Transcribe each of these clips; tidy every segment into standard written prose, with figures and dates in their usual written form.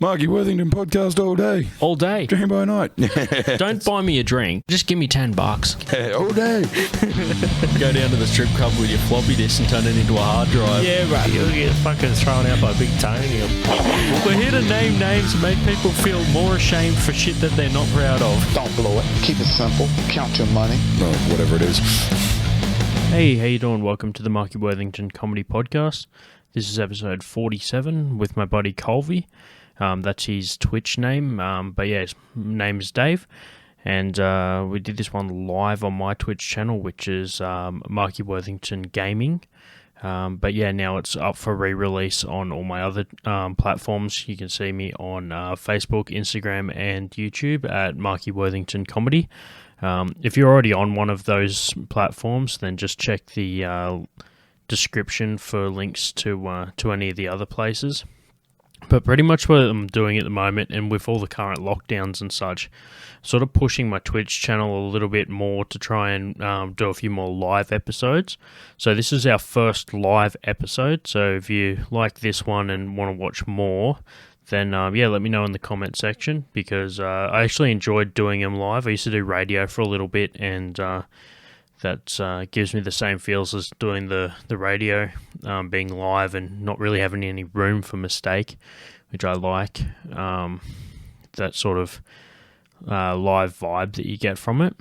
Marky Worthington Podcast all day. All day. Drinking by night. Don't buy me a drink. Just give me $10. All day. Go down to the strip club with your floppy disk and turn it into a hard drive. Yeah, bro. You'll get fucking thrown out by Big Tony. We're here to name names and make people feel more ashamed for shit that they're not proud of. Don't blow it. Keep it simple. Count your money. Oh, whatever it is. Hey, how you doing? Welcome to the Marky Worthington Comedy Podcast. This is episode 47 with my buddy Colvie. That's his Twitch name, but yeah, his name is Dave, and we did this one live on my Twitch channel, which is Marky Worthington Gaming, but yeah, now it's up for re-release on all my other platforms. You can see me on Facebook, Instagram, and YouTube at Marky Worthington Comedy. If you're already on one of those platforms, then just check the description for links to any of the other places. But pretty much what I'm doing at the moment, and with all the current lockdowns and such, sort of pushing my Twitch channel a little bit more to try and do a few more live episodes. So this is our first live episode. So if you like this one and want to watch more, then yeah, let me know in the comment section, because I actually enjoyed doing them live. I used to do radio for a little bit, and that gives me the same feels as doing the radio, being live and not really having any room for mistake, which I like, that sort of live vibe that you get from it.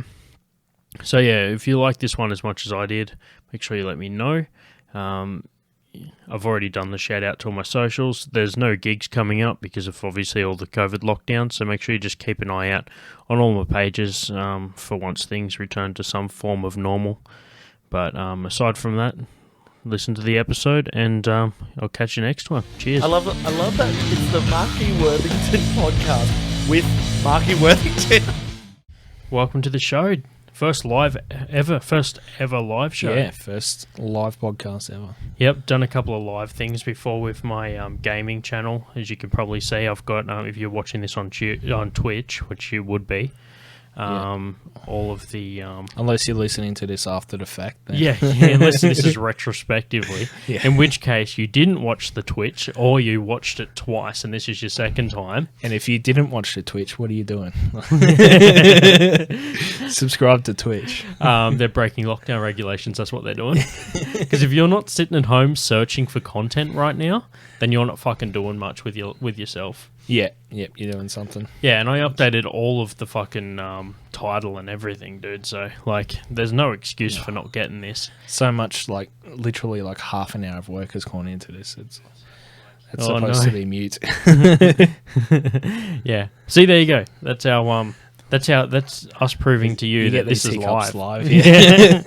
So yeah, if you like this one as much as I did, make sure you let me know. I've already done the shout out to all my socials. There's no gigs coming up because of obviously all the COVID lockdowns, so make sure you just keep an eye out on all my pages for once things return to some form of normal. But aside from that, listen to the episode, and I'll catch you next one. Cheers. I love that it's the Marky Worthington podcast with Marky Worthington. Welcome to the show. First ever live show. Yeah, first live podcast ever. Yep, done a couple of live things before with my gaming channel. As you can probably see, I've got, if you're watching this on Twitch, which you would be, all of the... Unless you're listening to this after the fact. Then. Yeah, unless this is retrospectively. Yeah. In which case, you didn't watch the Twitch, or you watched it twice, and this is your second time. And if you didn't watch the Twitch, what are you doing? Subscribe to Twitch. They're breaking lockdown regulations, that's what they're doing. Because if you're not sitting at home searching for content right now, then you're not fucking doing much with yourself. Yeah, yep, you're doing something. Yeah, and I updated all of the fucking title and everything, dude. So, like, there's no excuse for not getting this. So much, like, literally, like, half an hour of work has gone into this. It's supposed to be mute. Yeah. See, there you go. That's our that's us proving to you that this is live. Yeah.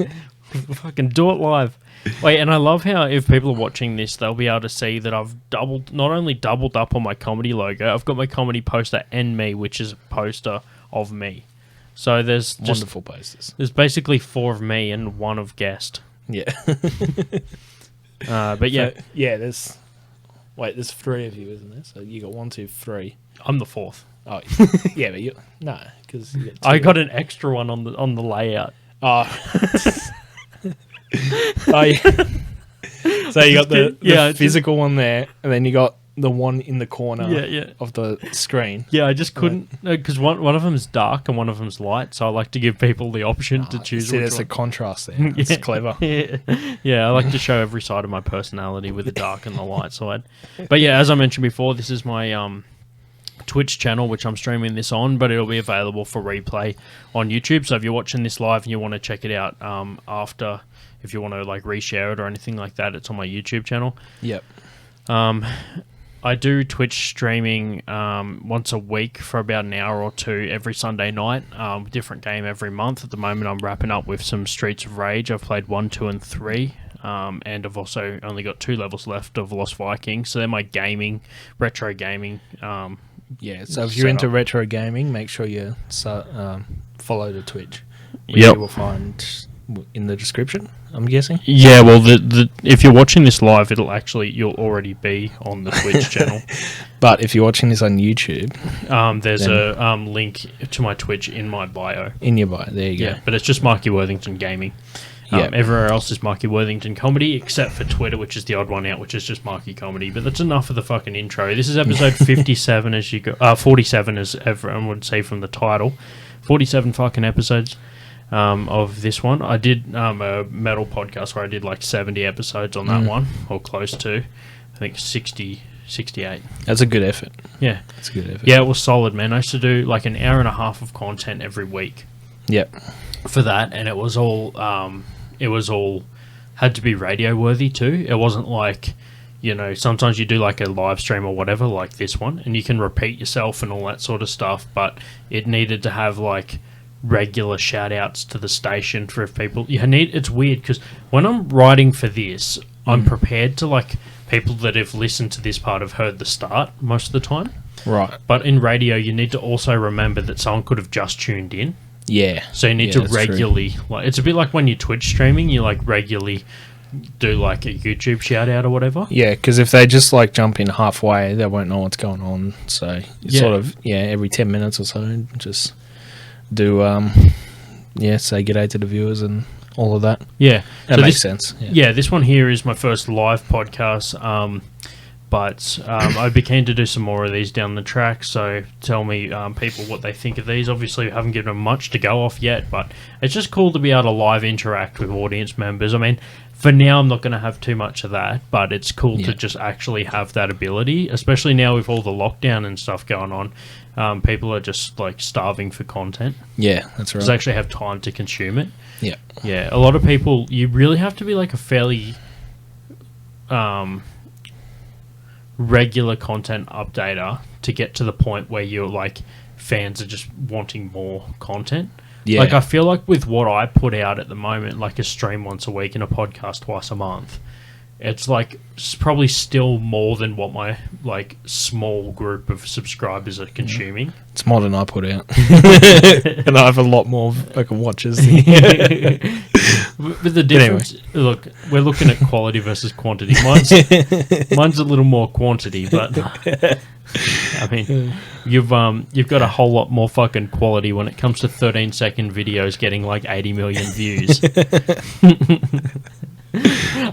Fucking do it live. Wait, and I love how if people are watching this, they'll be able to see that I've not only doubled up on my comedy logo, I've got my comedy poster and me, which is a poster of me. So there's just wonderful posters. There's basically 4 of me and 1 of guest. Yeah. But yeah. So, yeah, there's 3 of you, isn't there? So you got 1, 2, 3. I'm the 4th. Oh, yeah, but because I got an extra one on the layout. Oh. Oh, yeah. So you got the physical one there, and then you got the one in the corner of the screen. Yeah, I just couldn't, because one of them is dark and one of them is light, so I like to give people the option to choose. See, there's a contrast there. It's clever. Yeah, I like to show every side of my personality with the dark and the light side. But yeah, as I mentioned before, this is my Twitch channel, which I'm streaming this on, but it'll be available for replay on YouTube. So if you're watching this live and you want to check it out after, if you want to like reshare it or anything like that, it's on my YouTube channel. Yep. I do Twitch streaming once a week for about an hour or 2 every Sunday night. Different game every month. At the moment, I'm wrapping up with some Streets of Rage. I've played 1, 2, and 3. And I've also only got 2 levels left of Lost Vikings. So they're my retro gaming. Yeah, so if you're into retro gaming, make sure you follow the Twitch, which you will find in the description, I'm guessing. Yeah, well, if you're watching this live, you'll already be on the Twitch channel. But if you're watching this on YouTube, there's a link to my Twitch in my bio. In your bio, there you go. Yeah, but it's just Marky Worthington Gaming. Everywhere else is Marky Worthington Comedy, except for Twitter, which is the odd one out, which is just Marky Comedy. But that's enough of the fucking intro. This is episode 57, as you go, 47, as everyone would say from the title. 47 fucking episodes of this one. I did a metal podcast where I did like 70 episodes on that one, or close to. I think 68. That's a good effort. Yeah. That's a good effort. Yeah, it was solid, man. I used to do like an hour and a half of content every week. Yep. For that, and it was all had to be radio worthy too. It wasn't like, sometimes you do like a live stream or whatever like this one, and you can repeat yourself and all that sort of stuff, but it needed to have like regular shout outs to the station for if people it's weird because when I'm writing for this, I'm prepared to like people that have listened to this part have heard the start most of the time, right? But in radio you need to also remember that someone could have just tuned in. Yeah. So you need to regularly, like, it's a bit like when you're Twitch streaming, you like regularly do like a YouTube shout out or whatever. Yeah, because if they just like jump in halfway, they won't know what's going on. So sort of, every 10 minutes or so, just do, say g'day to the viewers and all of that. Yeah. That makes sense. Yeah, this one here is my first live podcast. But I'd be keen to do some more of these down the track, so tell me, people, what they think of these. Obviously, we haven't given them much to go off yet, but it's just cool to be able to live interact with audience members. I mean, for now, I'm not going to have too much of that, but it's cool to just actually have that ability, especially now with all the lockdown and stuff going on. People are just, like, starving for content. Yeah, that's right. Just actually have time to consume it. Yeah. Yeah, a lot of people, you really have to be, like, a fairly... regular content updater to get to the point where you're like fans are just wanting more content. Yeah. Like I feel like with what I put out at the moment, like a stream once a week and a podcast twice a month, it's like probably still more than what my like small group of subscribers are consuming. It's more than I put out. And I have a lot more fucking watches. But the difference, look, we're looking at quality versus quantity. Mine's a little more quantity, but I mean, you've got a whole lot more fucking quality when it comes to 13-second videos getting like 80 million views.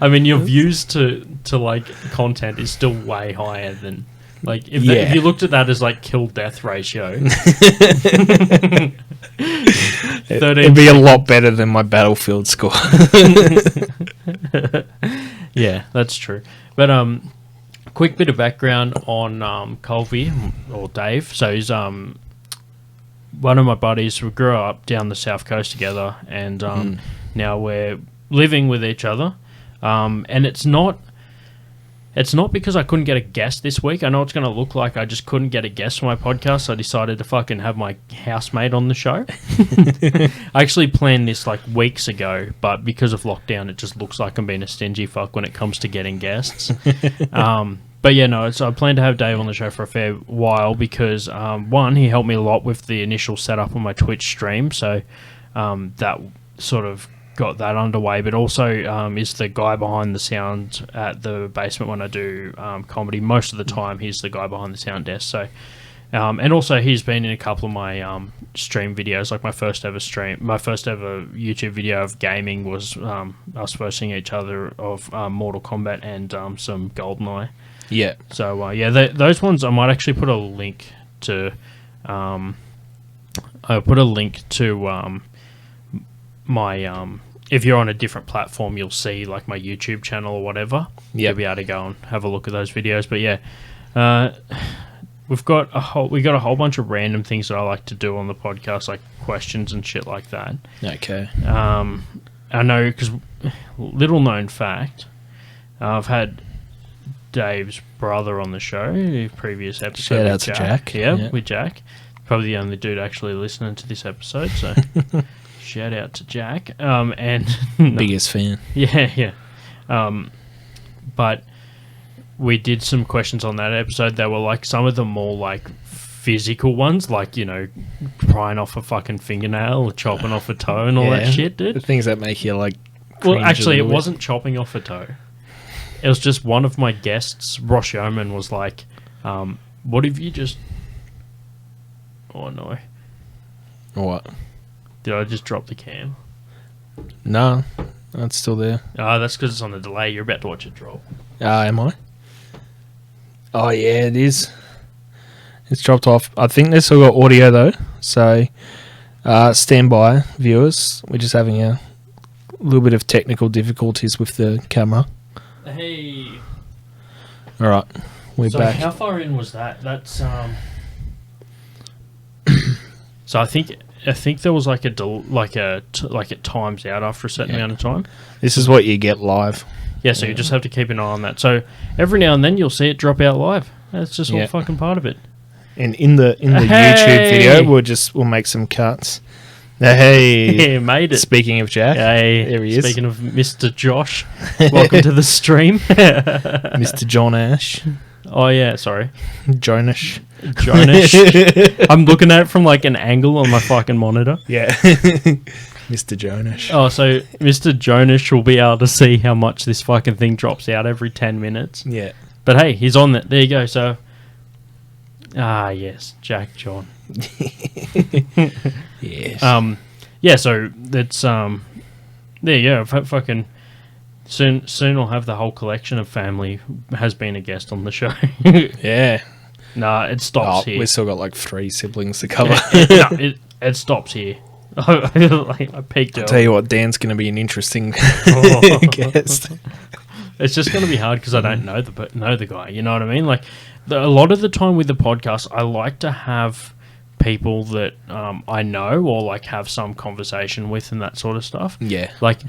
I mean, your views to like content is still way higher than like if you looked at that as like kill-death ratio. It'd be a lot better than my Battlefield score. Yeah, that's true. But quick bit of background on Colvie or Dave. So he's one of my buddies. We grew up down the south coast together, and now we're living with each other. And it's not because I couldn't get a guest this week. I know it's going to look like I just couldn't get a guest for my podcast, so I decided to fucking have my housemate on the show. I actually planned this like weeks ago, but because of lockdown, it just looks like I'm being a stingy fuck when it comes to getting guests. But yeah, no, so I plan to have Dave on the show for a fair while because, one, he helped me a lot with the initial setup on my Twitch stream, so that sort of got that underway, but also is the guy behind the sound at the basement when I do comedy. Most of the time he's the guy behind the sound desk, so and also he's been in a couple of my stream videos, like my first ever YouTube video of gaming was us versing each other of Mortal Kombat and some GoldenEye. Yeah. So those ones I might actually put a link to my if you're on a different platform, you'll see like my YouTube channel or whatever. You'll be able to go and have a look at those videos. But yeah, we got a whole bunch of random things that I like to do on the podcast, like questions and shit like that. Okay. I know because little known fact, I've had Dave's brother on the show, previous episode. Shout out to Jack. Yeah, with Jack. Probably the only dude actually listening to this episode, so shout out to Jack. And biggest fan. Yeah. But we did some questions on that episode. They were like some of them more like physical ones, like, you know, prying off a fucking fingernail or chopping off a toe and all that shit, dude. The things that make you like. Well, actually, it wasn't chopping off a toe. It was just one of my guests, Rosh Yeoman, was like, what if you just... Oh, no. What? Did I just drop the cam? No. It's still there. Oh, that's because it's on the delay. You're about to watch it drop. Am I? Oh, yeah, it is. It's dropped off. I think they still got audio, though. So, stand by, viewers. We're just having a little bit of technical difficulties with the camera. Hey. All right, we're So back. how far in was that? That's So I think there was like it times out after a certain amount of time. This is what you get live. Yeah, so you just have to keep an eye on that. So every now and then you'll see it drop out live. That's just all fucking part of it. And in the Hey! YouTube video, we'll make some cuts. Hey, Yeah, made it. Speaking of Jack, Hey, there he is. Speaking of Mr. Josh, welcome to the stream. Mr. John Ash, Oh yeah, sorry, Jonish. Jonish. I'm looking at it from like an angle on my fucking monitor. Yeah, Mr. Jonish. Oh, so Mr. Jonish will be able to see how much this fucking thing drops out every 10 minutes. Yeah, But hey, he's on it. There you go. So, yes, Jack John. yes. Yeah. So that's there you go. Fucking soon I'll have the whole collection of family has been a guest on the show. Yeah. Nah, it stops here. We've still got like 3 siblings to cover. No, it stops here. I peaked I'll out. tell you what, Dan's going to be an interesting guest. It's just going to be hard because I don't know the guy. You know what I mean? Like a lot of the time with the podcast, I like to have people that I know or like have some conversation with and that sort of stuff. Yeah. Like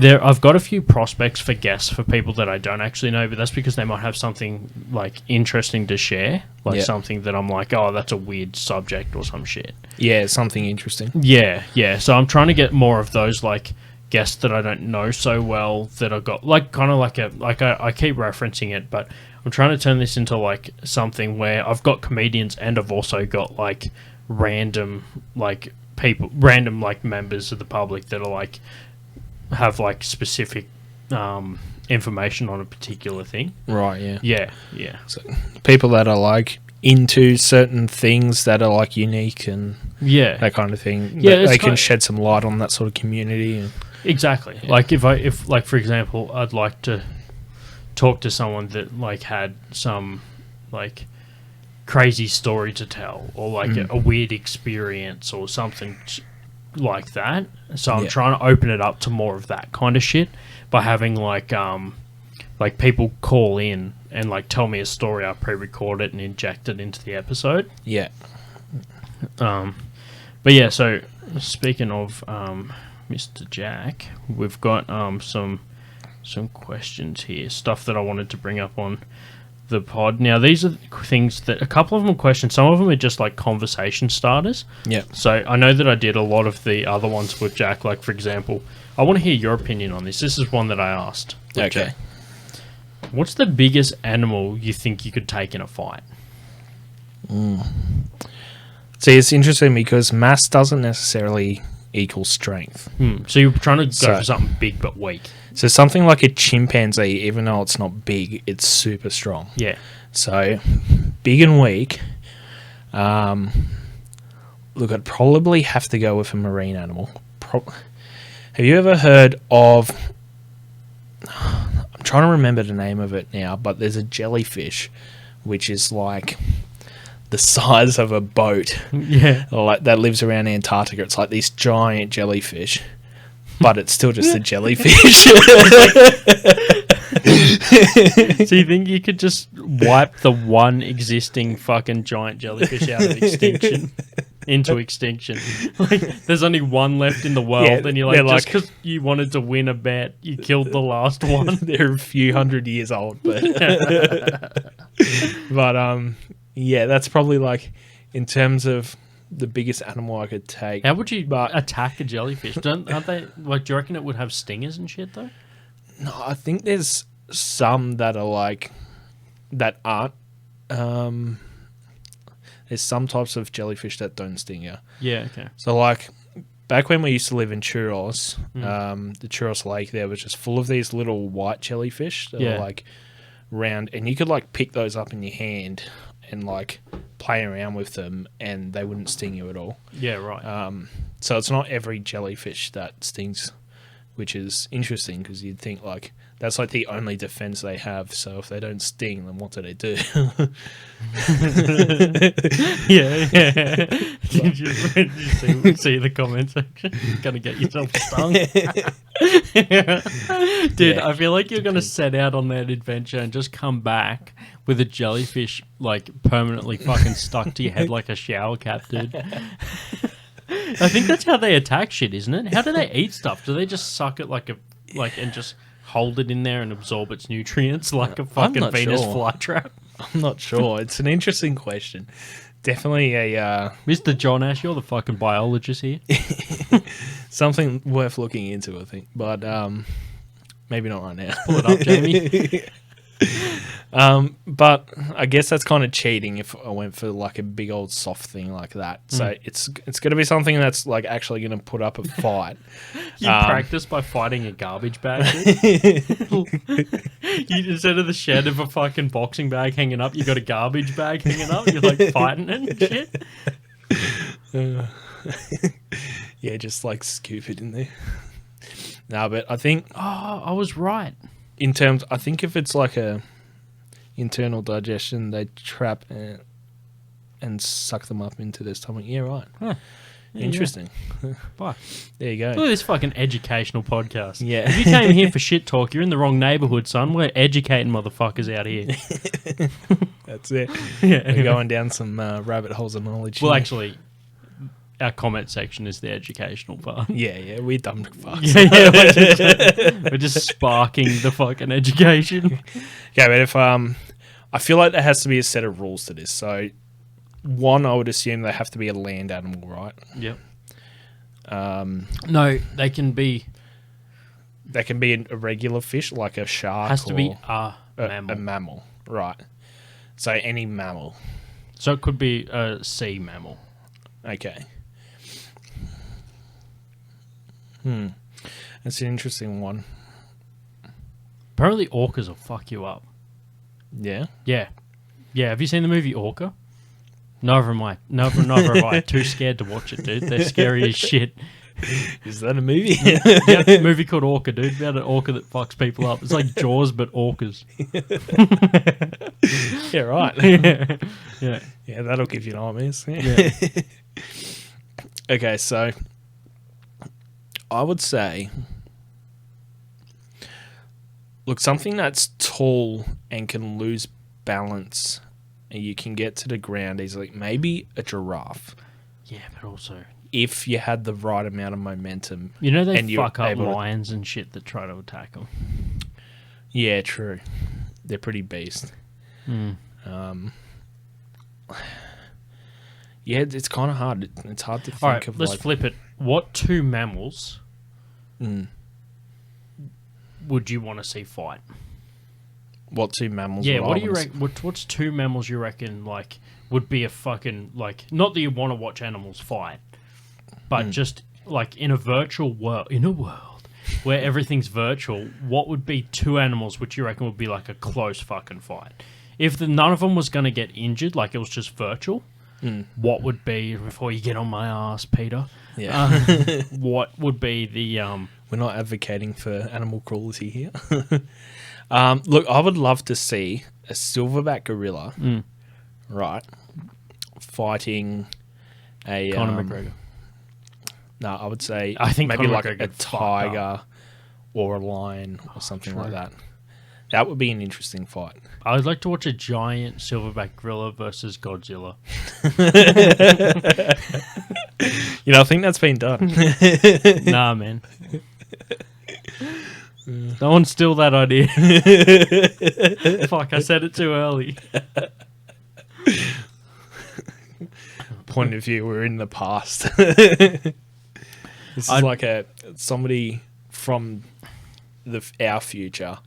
I've got a few prospects for guests for people that I don't actually know, but that's because they might have something like interesting to share, like something that I'm like, oh, that's a weird subject or some shit. Yeah, something interesting. Yeah. So I'm trying to get more of those like guests that I don't know so well that I've got like kind of like I keep referencing it, but I'm trying to turn this into like something where I've got comedians and I've also got like random like people, random like members of the public that are like have like specific information on a particular thing. Right, yeah. Yeah. So people that are like into certain things that are like unique and that kind of thing. Yeah, they can shed some light on that sort of community. And exactly. Yeah. Like if like for example, I'd like to talk to someone that like had some like crazy story to tell or like a weird experience or something like that. So I'm trying to open it up to more of that kind of shit by having like people call in and like tell me a story. I pre-record it and inject it into the episode. Yeah. But yeah, so speaking of Mr. Jack, we've got some questions here, stuff that I wanted to bring up on the pod. Now, these are things that a couple of them are questions. Some of them are just like conversation starters. Yeah. So I know that I did a lot of the other ones with Jack. Like, for example, I want to hear your opinion on this. This is one that I asked. Okay. Jack. What's the biggest animal you think you could take in a fight? See, it's interesting because mass doesn't necessarily equal strength. So you're trying to go for something big but weak. So something like a chimpanzee, even though it's not big, it's super strong. Yeah. So big and weak. Look, I'd probably have to go with a marine animal. Have you ever heard of... I'm trying to remember the name of it now, but there's a jellyfish which is like the size of a boat. Yeah. Like that lives around Antarctica. It's like these giant jellyfish, but it's still just a jellyfish. So you think you could just wipe the one existing fucking giant jellyfish out of extinction? Into extinction. Like, there's only one left in the world, and you're like, just because you wanted to win a bet, you killed the last one. They're a few hundred years old, but yeah, that's probably like in terms of the biggest animal I could take. How would you attack a jellyfish? Aren't they like? Do you reckon it would have stingers and shit though? No, I think there's some that are like that aren't. There's some types of jellyfish that don't sting you. Yeah, okay. So, like, back when we used to live in Churros, the Churros Lake there was just full of these little white jellyfish that were, like, round. And you could, like, pick those up in your hand and, like, play around with them, and they wouldn't sting you at all. Yeah, right. So it's not every jellyfish that stings which is interesting because you'd think like that's like the only defense they have. So if they don't sting, then what do they do? Yeah. Did you see the comment section? Gonna get yourself stung. Dude, Yeah. I feel like you're gonna set out on that adventure and just come back with a jellyfish like permanently fucking stuck to your head like a shower cap, dude. I think that's how they attack shit, isn't it? How do they eat stuff? Do they just suck it and just hold it in there and absorb its nutrients like a fucking not Venus sure. flytrap? I'm not sure. It's an interesting question. Definitely a Mr. John Ash, you're the fucking biologist here. something worth looking into, I think. But maybe not right now. Pull it up, Jamie. But I guess that's kind of cheating if I went for like a big old soft thing like that. So it's going to be something that's like actually going to put up a fight. You practice by fighting a garbage bag. Dude. You instead of the shed of a fucking boxing bag hanging up, you got a garbage bag hanging up. You're like fighting it and shit. Yeah, just like scoop it in there. No, but I think Oh, I was right. in terms, I think if it's like a internal digestion, they trap and suck them up into their stomach. Yeah, right. Huh. Yeah, Interesting. Fuck. There you Look go. at this fucking educational podcast. Yeah. If you came here for shit talk, you're in the wrong neighborhood, son. We're educating motherfuckers out here. That's it. Yeah. We're going down some rabbit holes of knowledge. Well, here. actually, our comment section is the educational part. Yeah, we're dumb fucks. We're just sparking the fucking education. Okay, but if I feel like there has to be a set of rules to this. So, one, I would assume they have to be a land animal, right? Yep. No, they can be. They can be a regular fish, like a shark. Has to be or a mammal. A mammal, right? So any mammal. So it could be a sea mammal. Okay. That's an interesting one. Apparently, orcas will fuck you up. Yeah. Yeah. Have you seen the movie Orca? Neither am I. Neither have I. Too scared to watch it, dude. They're scary as shit. Is that a movie? Yeah, a movie called Orca, dude. About an orca that fucks people up. It's like Jaws, but orcas. Yeah, right. Yeah. Yeah, that'll give you nightmares. Yeah. Okay, so I would say, look, something that's tall and can lose balance and you can get to the ground easily. Maybe a giraffe. Yeah, but also, If you had the right amount of momentum. you know, they And you're fuck up able to- lions and shit that try to attack them. Yeah, true. They're pretty beast. Yeah, it's kind of hard. It's hard to think All right, of let's like... flip it. What two mammals would you want to see fight? What two mammals? Yeah, would what I do you wanna reckon? What's two mammals you reckon like would be a fucking like? Not that you want to watch animals fight, but just like in a virtual world, where everything's virtual. What would be two animals which you reckon would be like a close fucking fight? If none of them was going to get injured, like it was just virtual, what would be, before you get on my ass, Peter? Yeah. What would be the We're not advocating for animal cruelty here. Look, I would love to see a silverback gorilla, right, fighting a Conor McGregor? No, I would say I think maybe Conor like McGregor a gets fucked tiger or a lion or something like that. That would be an interesting fight. I would like to watch a giant silverback gorilla versus Godzilla. You know, I think that's been done. Nah, man. Don't steal that idea. Fuck, I said it too early. Point of view, we're in the past. This is like somebody from our future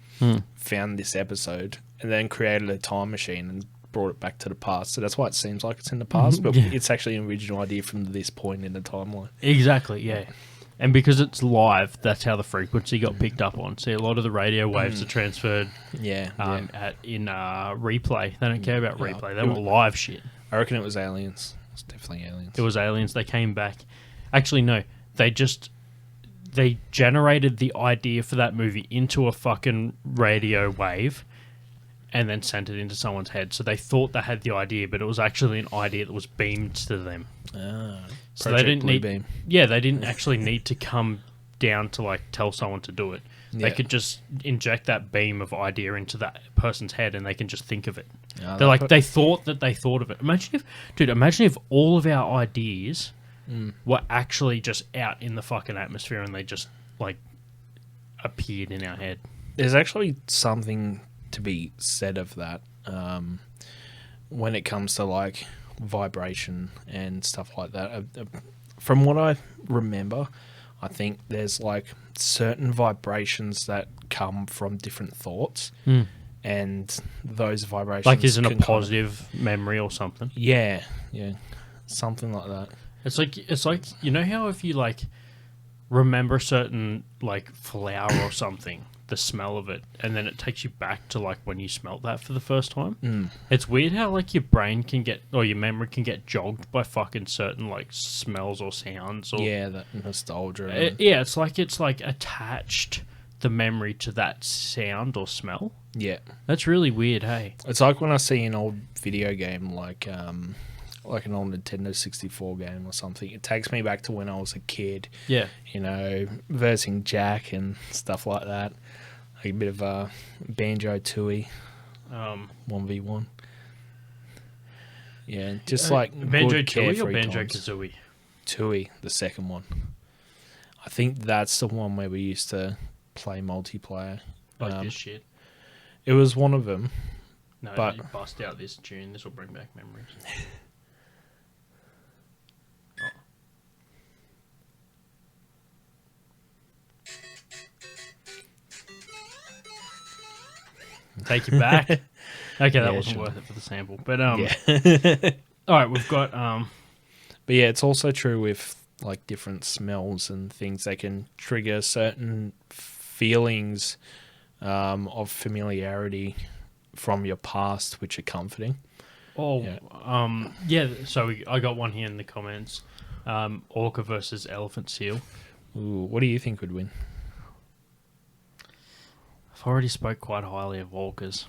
found this episode and then created a time machine and brought it back to the past. So that's why it seems like it's in the past, but it's actually an original idea from this point in the timeline. Exactly, yeah. And because it's live, that's how the frequency got picked up on. See, a lot of the radio waves are transferred in replay. They don't care about replay. They want live shit. I reckon it was aliens. It's definitely aliens. It was aliens. They came back. Actually, no. They just... they generated the idea for that movie into a fucking radio wave and then sent it into someone's head. So they thought they had the idea, but it was actually an idea that was beamed to them. So they didn't need. Yeah, they didn't actually need to come down to like tell someone to do it. They could just inject that beam of idea into that person's head, and they can just think of it. They thought that they thought of it. Imagine if all of our ideas were actually just out in the fucking atmosphere, and they just like appeared in our head. There's actually something to be said of that when it comes to like vibration and stuff like that. From what I remember, I think there's like certain vibrations that come from different thoughts, and those vibrations like isn't a positive memory or something. Yeah, something like that. It's like you know how if you like remember a certain like flower or something, the smell of it, and then it takes you back to like when you smelt that for the first time. It's weird how like your brain can get, or your memory can get jogged by fucking certain like smells or sounds or that nostalgia. It's like attached the memory to that sound or smell. Yeah, that's really weird. Hey, it's like when I see an old video game like an old Nintendo 64 game or something. It takes me back to when I was a kid. Yeah. You know, versing Jack and stuff like that. Like a bit of Banjo-Tooie 1v1. Yeah, just like Banjo-Tooie or Banjo-Kazooie? Tooie, the second one. I think that's the one where we used to play multiplayer. Like this shit? It was one of them. No, but you bust out this tune. This will bring back memories. Take you back. Okay, that wasn't worth it for the sample. But all right, we've got But yeah, it's also true with like different smells and things. They can trigger certain feelings of familiarity from your past, which are comforting. So I got one here in the comments. Orca versus elephant seal. Ooh, what do you think would win? I've already spoke quite highly of orcas.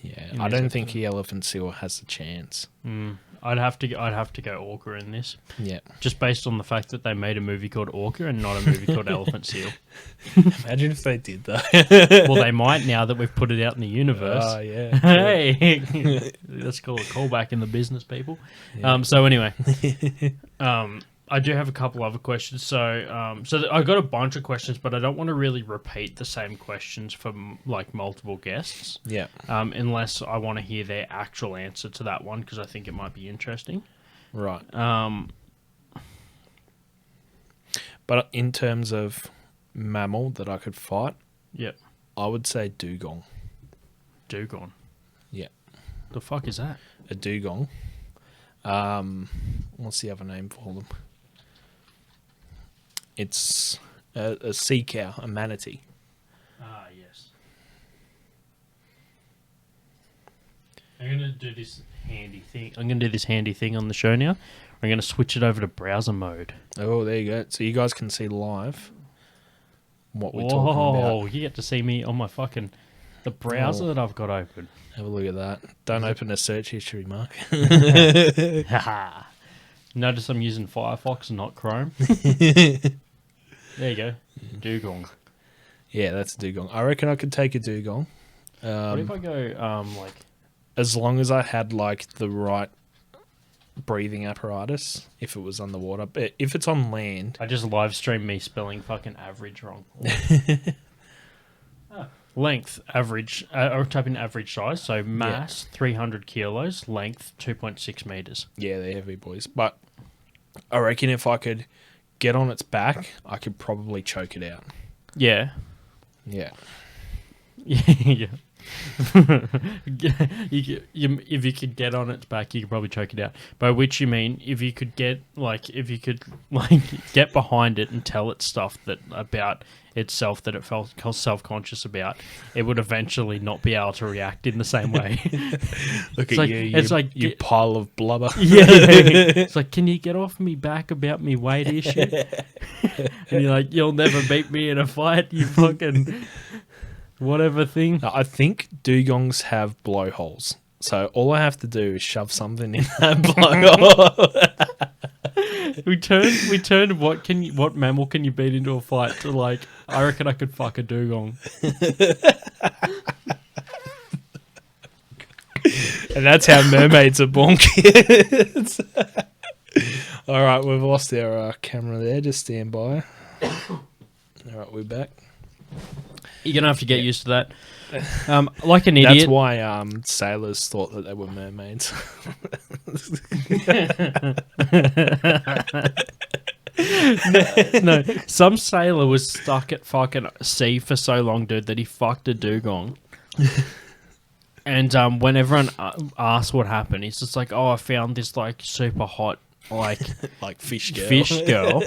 Yeah, I don't think the elephant seal has a chance. I'd have to go orca in this. Yeah, just based on the fact that they made a movie called Orca and not a movie called Elephant Seal. Imagine if they did that. Well, they might now that we've put it out in the universe. Oh yeah. Hey, let's call it a callback in the business, people. Yeah. So anyway, I do have a couple other questions. So I got a bunch of questions, but I don't want to really repeat the same questions from like multiple guests. Yeah. Unless I want to hear their actual answer to that one, because I think it might be interesting. Right. But in terms of mammal that I could fight, yep, I would say dugong. Dugong. Yeah. The fuck is that? A dugong. What's the other name for them? It's a sea cow, a manatee. Ah, yes. I'm going to do this handy thing on the show now. I'm going to switch it over to browser mode. Oh, there you go. So you guys can see live what we're talking about. Oh, you get to see me on my fucking... the browser that I've got open. Have a look at that. Don't open a search history, Mark. Notice I'm using Firefox and not Chrome. There you go. Dugong. Yeah, that's a dugong. I reckon I could take a dugong. What if I go, like... as long as I had, like, the right breathing apparatus, if it was underwater. But if it's on land... I just live stream me spelling fucking average wrong. Length, average, or type in average size. So mass, 300 kilos. Length, 2.6 meters. Yeah, they're heavy boys. But I reckon if I could get on its back, I could probably choke it out. Yeah. Yeah. Yeah. If you could get on its back, you could probably choke it out. By which you mean, if you could get behind it and tell it stuff that about itself that it felt self-conscious about, it would eventually not be able to react in the same way. Look It's at like- you, it's like- you pile of blubber. Yeah. It's like, can you get off me back about me weight issue? And you're like, you'll never beat me in a fight, you fucking whatever thing. I think dugongs have blowholes. So all I have to do is shove something in that blowhole. We turned what mammal can you beat into a fight to like, I reckon I could fuck a dugong. And that's how mermaids are born, kids. All right, we've lost our camera there. Just stand by. All right, we're back. You're gonna have to get used to that. Like an idiot. That's why sailors thought that they were mermaids. No, some sailor was stuck at fucking sea for so long, dude, that he fucked a dugong. And when everyone asked what happened, he's just like, "Oh, I found this like super hot like fish girl. fish girl,"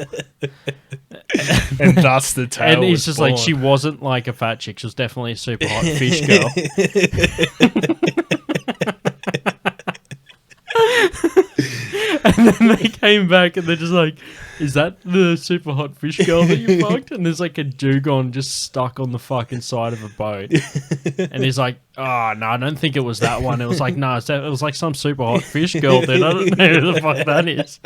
And thus the tale. and he's was just born. like, "She wasn't like a fat chick; she was definitely a super hot fish girl." And then they came back and they're just like, "Is that the super hot fish girl that you fucked?" And there's like a dugong just stuck on the fucking side of a boat. And he's like, "Oh, no, I don't think it was that one." It was like, "No, it was like some super hot fish girl, dude. I don't know who the fuck that is."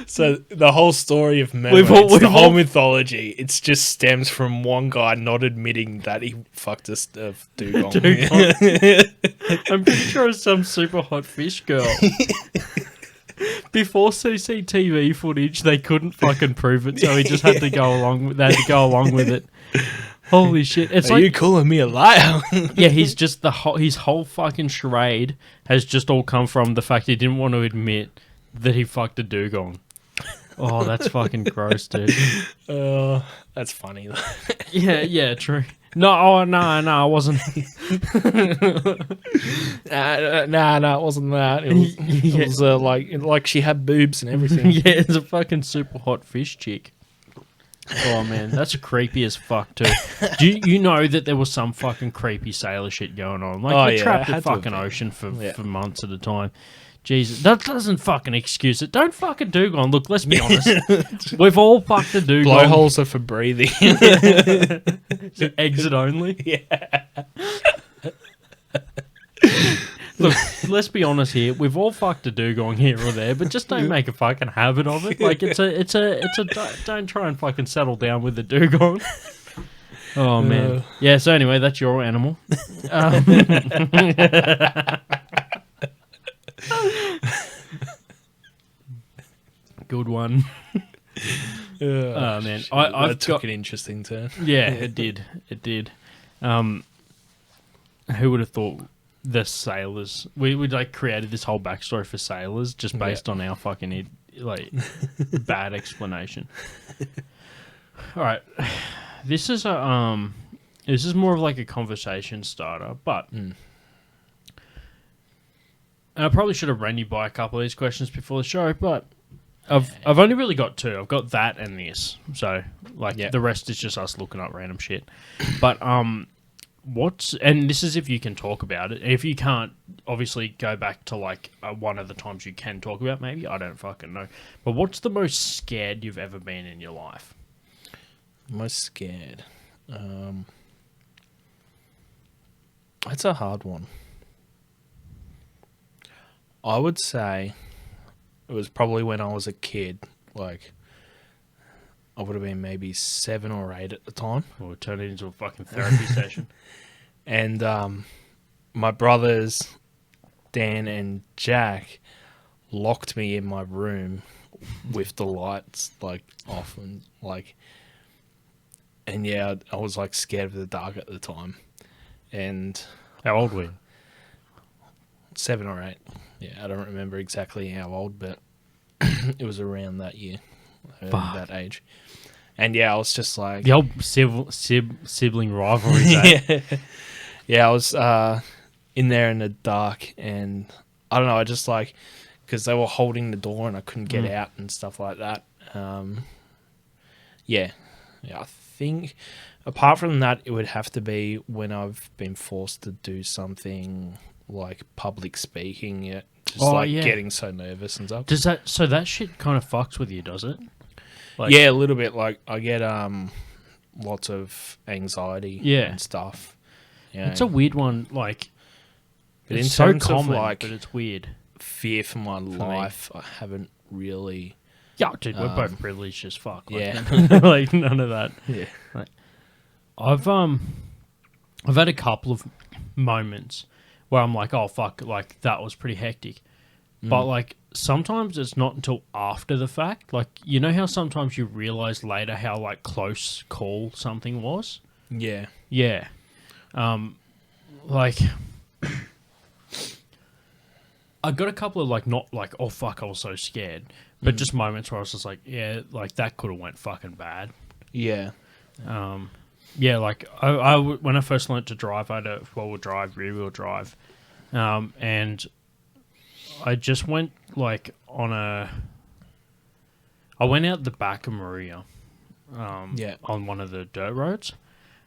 So the whole story of mermaids, the whole all- mythology, it just stems from one guy not admitting that he fucked a dugong. Dugong. I'm pretty sure it's some super hot fish girl. Before CCTV footage, they couldn't fucking prove it, so he just had to go along with. They had to go along with it. Holy shit! It's Are like you calling me a liar? yeah, he's just his whole fucking charade has just all come from the fact he didn't want to admit that he fucked a dugong. Oh, that's fucking gross, dude. That's funny. Yeah, true. No, I wasn't. Nah, it wasn't that. It was like she had boobs and everything. Yeah, it's a fucking super hot fish chick. Oh man, that's creepy as fuck too. Do you know that there was some fucking creepy sailor shit going on? Like they're trapped in fucking ocean for months at a time. Jesus, that doesn't fucking excuse it. Don't fucking dugong. Look, let's be honest. We've all fucked a dugong. Blowholes are for breathing. Is it exit only? Yeah. Look, let's be honest here. We've all fucked a dugong here or there, but just don't make a fucking habit of it. Like it's a don't try and fucking settle down with the dugong. Oh man. Yeah. So anyway, that's your animal. Good one. Oh man, I took an interesting turn. Yeah, it did. It did. Who would have thought the sailors? We like created this whole backstory for sailors just based on our fucking bad explanation. All right, this is more of like a conversation starter, but. And I probably should have ran you by a couple of these questions before the show, but I've only really got two. I've got that and this. So the rest is just us looking up random shit. But and this is if you can talk about it. If you can't, obviously go back to like one of the times you can talk about. Maybe I don't fucking know. But what's the most scared you've ever been in your life? Most scared. That's a hard one. I would say it was probably when I was a kid. Like, I would have been maybe 7 or 8 at the time. Or turn it into a fucking therapy session. And my brothers, Dan and Jack, locked me in my room with the lights like off and yeah, I was like scared of the dark at the time. And How old were you? 7 or 8. Yeah, I don't remember exactly how old, but it was around that year, that age. And yeah, I was just like, The old sibling rivalries. Eh? yeah, I was in there in the dark, and I don't know, I just like, because they were holding the door and I couldn't get out and stuff like that. Yeah, I think apart from that, it would have to be when I've been forced to do something like public speaking. Yeah, just getting so nervous and stuff. So that shit kind of fucks with you, does it? Like, yeah, a little bit. Like I get lots of anxiety and stuff. Yeah, it's a weird one. Like, but it's in so terms common, of like but it's weird. Fear for my life, I haven't really. Yeah, dude, we're both privileged as fuck. Like, Yeah, like none of that. Yeah, like, I've had a couple of moments where I'm like, oh fuck, like that was pretty hectic. But like sometimes it's not until after the fact. Like, you know how sometimes you realize later how like close call something was? Yeah. Yeah. Like I got a couple of like, not like, oh fuck, I was so scared, but just moments where I was just like, yeah, like that could have went fucking bad. Yeah. Yeah, like I when I first learnt to drive, I had a four-wheel drive, rear-wheel drive, and I just went like I went out the back of Maria, on one of the dirt roads,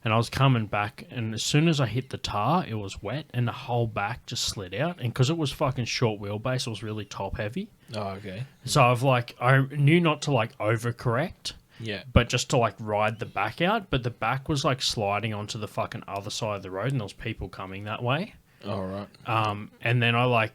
and I was coming back, and as soon as I hit the tar, it was wet, and the whole back just slid out, and because it was fucking short wheelbase, it was really top heavy. Oh, okay. So I knew not to like overcorrect. Yeah. But just to like ride the back out, but the back was like sliding onto the fucking other side of the road, and there was people coming that way. All right. And then I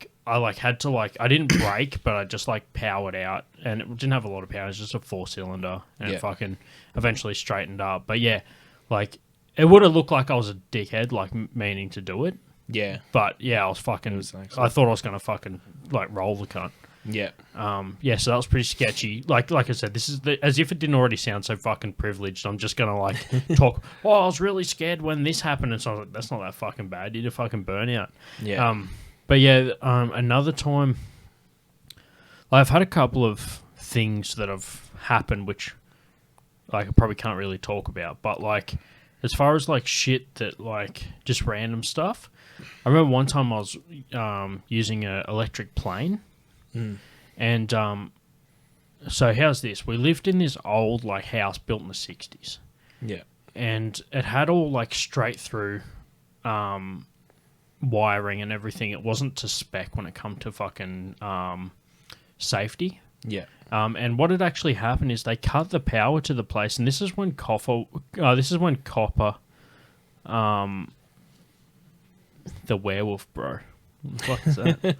had to like, I didn't brake, but I just like powered out, and it didn't have a lot of power. It was just a 4-cylinder, and it fucking eventually straightened up. But yeah, like it would have looked like I was a dickhead, like meaning to do it. Yeah. But yeah, I was fucking. I thought I was gonna fucking like roll the cunt. Yeah. Yeah, so that was pretty sketchy. Like I said, this is as if it didn't already sound so fucking privileged. I'm just gonna like talk. Oh, I was really scared when this happened, and so I was like, that's not that fucking bad. You did a fucking burnout. Yeah. But yeah, another time, I've had a couple of things that have happened, which like I probably can't really talk about. But like, as far as like shit that like just random stuff, I remember one time I was using an electric plane. And so how's this? We lived in this old like house built in the 60s. Yeah. And it had all like straight through wiring and everything. It wasn't to spec when it come to fucking safety. Yeah. And what had actually happened is they cut the power to the place, and this is when copper the werewolf, bro. What the fuck is that?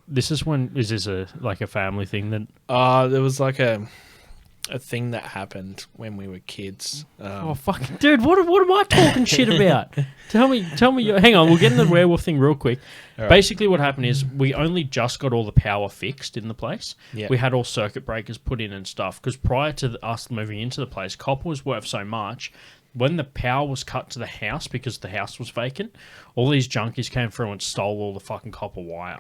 This is when, is this a like a family thing that? There was like a thing that happened when we were kids. Oh fuck, dude! What am I talking shit about? Tell me. Hang on, we'll get into the werewolf thing real quick. Right. Basically, what happened is we only just got all the power fixed in the place. Yeah. We had all circuit breakers put in and stuff because prior to us moving into the place, copper was worth so much. When the power was cut to the house because the house was vacant, all these junkies came through and stole all the fucking copper wire.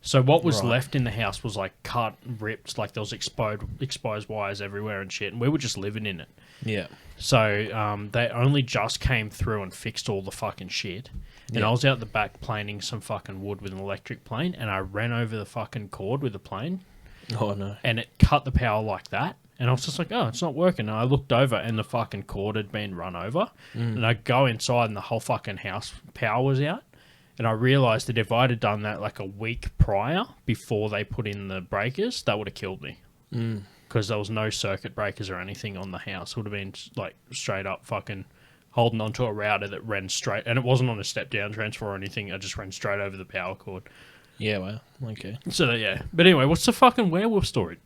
So what was left in the house was like cut, ripped, like there was exposed wires everywhere and shit, and we were just living in it. Yeah. So they only just came through and fixed all the fucking shit. And I was out the back planing some fucking wood with an electric plane, and I ran over the fucking cord with the plane. Oh no. And it cut the power like that. And I was just like, oh, it's not working. And I looked over, and the fucking cord had been run over. And I go inside, and the whole fucking house power was out. And I realised that if I'd have done that like a week prior, before they put in the breakers, that would have killed me. Because there was no circuit breakers or anything on the house. It would have been like straight up fucking holding onto a router that ran straight. And it wasn't on a step-down transfer or anything. I just ran straight over the power cord. Yeah, well, okay. So, yeah. But anyway, what's the fucking werewolf story?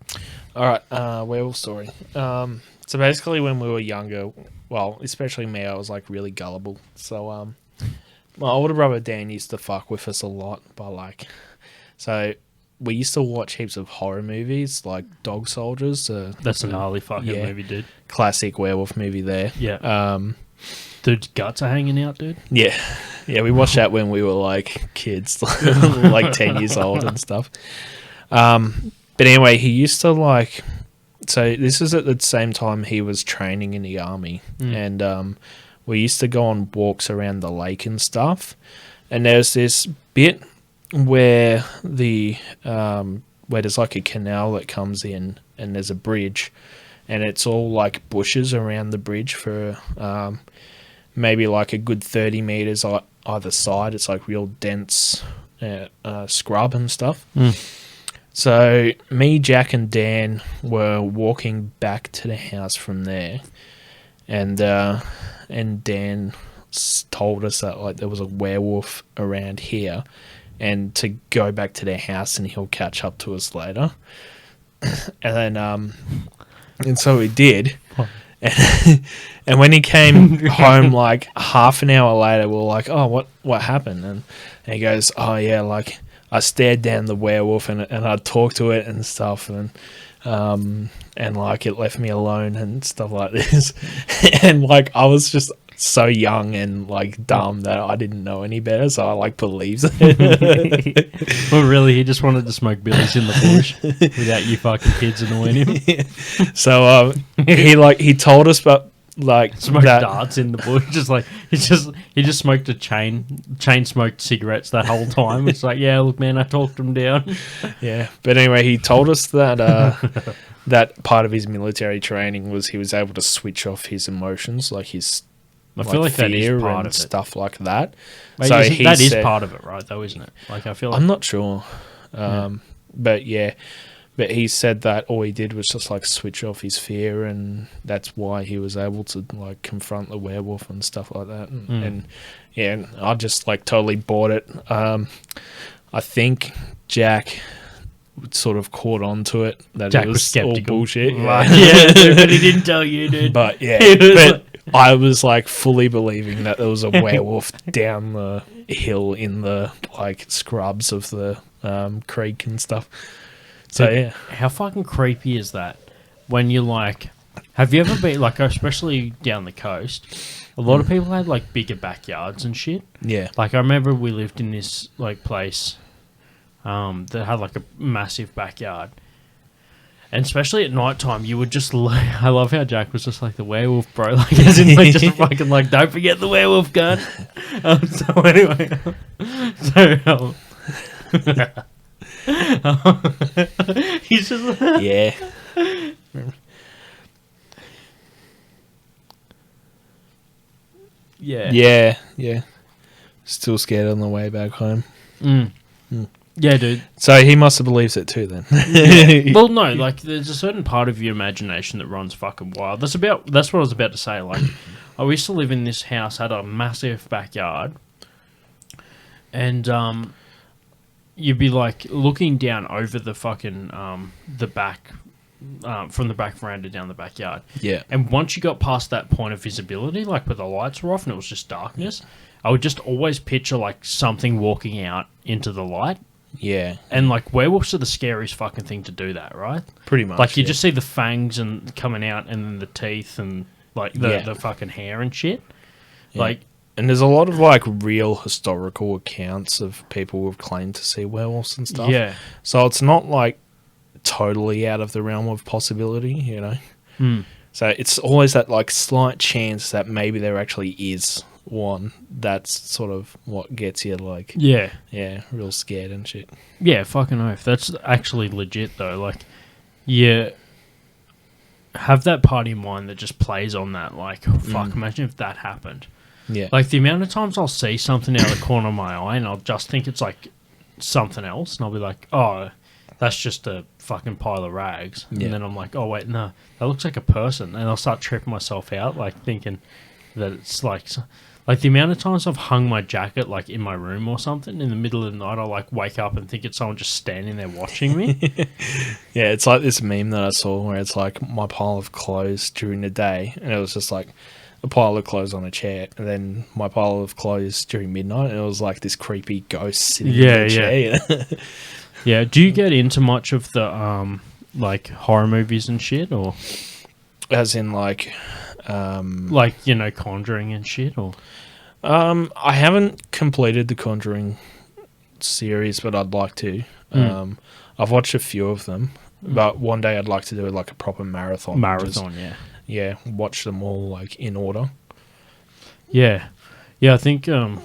All right, werewolf story. So basically when we were younger, well, especially me, I was like really gullible. So, my older brother Dan used to fuck with us a lot, but like, so we used to watch heaps of horror movies, like Dog Soldiers. That's a gnarly fucking movie, dude. Classic werewolf movie there. Yeah. Dude's guts are hanging out, dude. Yeah. Yeah, we watched that when we were like kids, like 10 years old and stuff. But anyway, he used to like so this is at the same time he was training in the army, and we used to go on walks around the lake and stuff. And there's this bit where where there's like a canal that comes in, and there's a bridge, and it's all like bushes around the bridge for maybe like a good 30 meters either side. It's like real dense scrub and stuff. So me, Jack, and Dan were walking back to the house from there, and Dan told us that like there was a werewolf around here, and to go back to their house and he'll catch up to us later. And then and so we did. And when he came home like half an hour later, we were like, oh, what happened? And he goes, oh yeah, like I stared down the werewolf and I talked to it and stuff, and like it left me alone and stuff like this. And like I was just so young and like dumb that I didn't know any better, so I like believed it. Well, really, he just wanted to smoke billies in the bush without you fucking kids annoying him. So he told us about like smoked darts in the bush, just like he just smoked a chain smoked cigarettes that whole time. It's like, yeah, look, man, I talked him down. Yeah, but anyway, he told us that that part of his military training was he was able to switch off his emotions, like his. I feel like that is part of it. Stuff like that. Mate, so that is part of it, right? Though, isn't it? Like I feel like I'm not sure, but yeah. But he said that all he did was just like switch off his fear, and that's why he was able to like confront the werewolf and stuff like that. And yeah, and I just like totally bought it. I think Jack sort of caught on to it that Jack it was was skeptical. all bullshit. Yeah, but he didn't tell you, dude. But yeah, but I was like fully believing that there was a werewolf down the hill in the like scrubs of the creek and stuff. So yeah, how fucking creepy is that? When you're like, have you ever been like, especially down the coast? A lot of people had like bigger backyards and shit. Yeah, like I remember we lived in this like place that had like a massive backyard, and especially at night time, you would just I love how Jack was just like the werewolf, bro. Like as in like just fucking like, don't forget the werewolf gun. So anyway, he's just yeah. Yeah. Still scared on the way back home. Yeah, dude. So he must have believed it too, then. Yeah. Well, no, like there's a certain part of your imagination that runs fucking wild. That's what I was about to say. Like, I used to live in this house, had a massive backyard, and you'd be like looking down over the fucking the back from the back veranda down the backyard. Yeah. And once you got past that point of visibility, like where the lights were off and it was just darkness, I would just always picture like something walking out into the light. Yeah. And like werewolves are the scariest fucking thing to do that, right? Pretty much. Like you just see the fangs and coming out and then the teeth and like the fucking hair and shit. Yeah. Like, and there's a lot of like real historical accounts of people who've claimed to see werewolves and stuff. yeah. So it's not like totally out of the realm of possibility, you know? So it's always that like slight chance that maybe there actually is one. That's sort of what gets you like, Yeah. real scared and shit. Yeah, fucking oath. That's actually legit though. Like, yeah, have that part in mind that just plays on that. Like, fuck, imagine if that happened. Yeah. Like, the amount of times I'll see something out of the corner of my eye and I'll just think it's like something else, and I'll be like, oh, that's just a fucking pile of rags. Yeah. And then I'm like, oh, wait, no, that looks like a person. And I'll start tripping myself out, like thinking that it's like the amount of times I've hung my jacket like in my room or something in the middle of the night, I'll like wake up and think it's someone just standing there watching me. Yeah, it's like this meme that I saw where it's like my pile of clothes during the day, and it was just like a pile of clothes on a chair, and then my pile of clothes during midnight, and it was like this creepy ghost sitting in the chair. Yeah. Do you get into much of the like horror movies and shit, or as in like like, you know, Conjuring and shit, or I haven't completed the Conjuring series, but I'd like to. I've watched a few of them. But one day I'd like to do like a proper marathon. Yeah, watch them all like in order. Yeah. Yeah, I think I've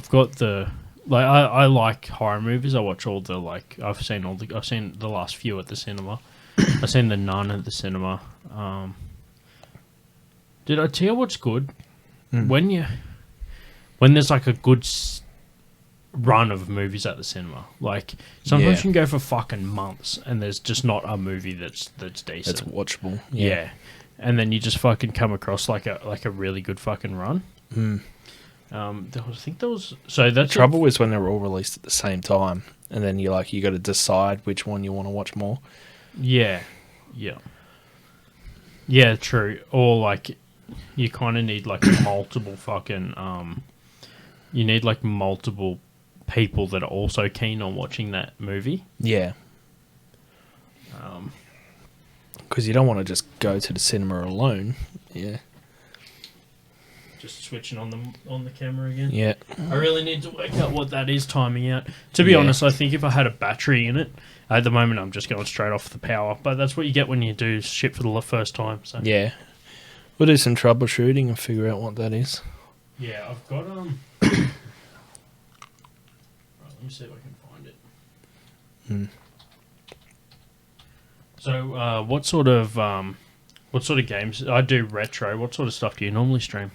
got the... Like, I like horror movies. I watch all the, like... I've seen the last few at the cinema. I've seen The Nun at the cinema. Did I tell you what's good? When there's like a good run of movies at the cinema. Like, sometimes you can go for fucking months and there's just not a movie that's decent. That's watchable. Yeah. And then you just fucking come across like a really good fucking run. I think there was... So that's... The trouble is when they're all released at the same time, and then you got to decide which one you want to watch more. Yeah. Yeah, true. Or, like, you kind of need, like, multiple fucking... you need, like, multiple people that are also keen on watching that movie. Yeah. Because you don't want to just go to the cinema alone. Yeah. Just switching on the camera again. Yeah. I really need to work out what that is timing out. To be honest, I think if I had a battery in it, at the moment I'm just going straight off the power. But that's what you get when you do shit for the first time. So. Yeah. We'll do some troubleshooting and figure out what that is. Yeah, I've got Right, let me see if I can find it. So, what sort of games? I do retro. What sort of stuff do you normally stream?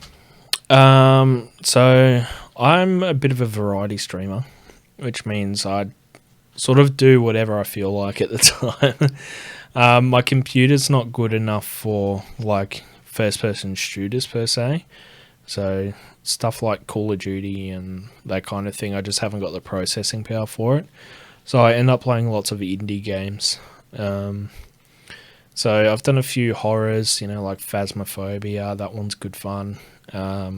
So I'm a bit of a variety streamer, which means I sort of do whatever I feel like at the time. My computer's not good enough for like first-person shooters per se, so stuff like Call of Duty and that kind of thing, I just haven't got the processing power for it. So I end up playing lots of indie games. So I've done a few horrors, like Phasmophobia. That one's good fun. Yeah,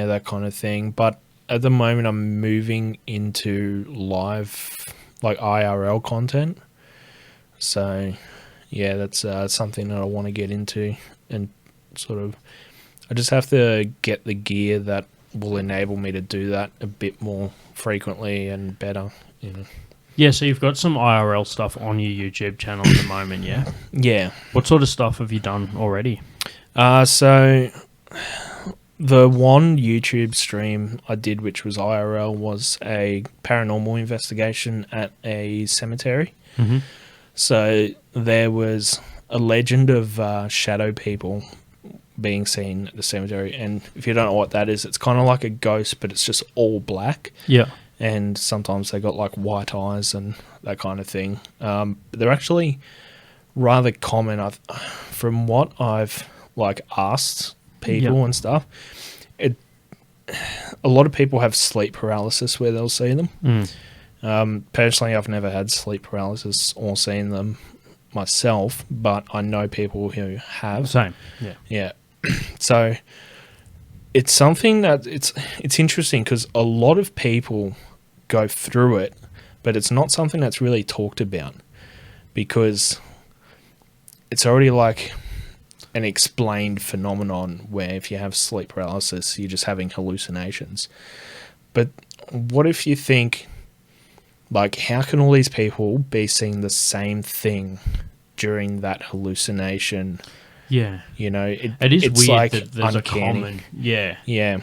that kind of thing. But at the moment, I'm moving into live, like IRL content. So, yeah, that's something that I want to get into, and sort of, I just have to get the gear that will enable me to do that a bit more frequently and better. Yeah, so you've got some IRL stuff on your YouTube channel at the moment, yeah? Yeah. What sort of stuff have you done already? So the one YouTube stream I did, which was IRL, was a paranormal investigation at a cemetery. Mm-hmm. So there was a legend of shadow people being seen at the cemetery. And if you don't know what that is, it's kind of like a ghost, but it's just all black. Yeah. And sometimes they got like white eyes and that kind of thing. They're actually rather common. From what I've like asked people and stuff, a lot of people have sleep paralysis where they'll see them. Personally, I've never had sleep paralysis or seen them myself, but I know people who have. Same. Yeah. So it's something that it's interesting because a lot of people go through it, but it's not something that's really talked about because it's already like an explained phenomenon where if you have sleep paralysis, you're just having hallucinations. But what if you think, like, how can all these people be seeing the same thing during that hallucination? Yeah. It is weird like that there's uncanny. a common... Yeah. Yeah.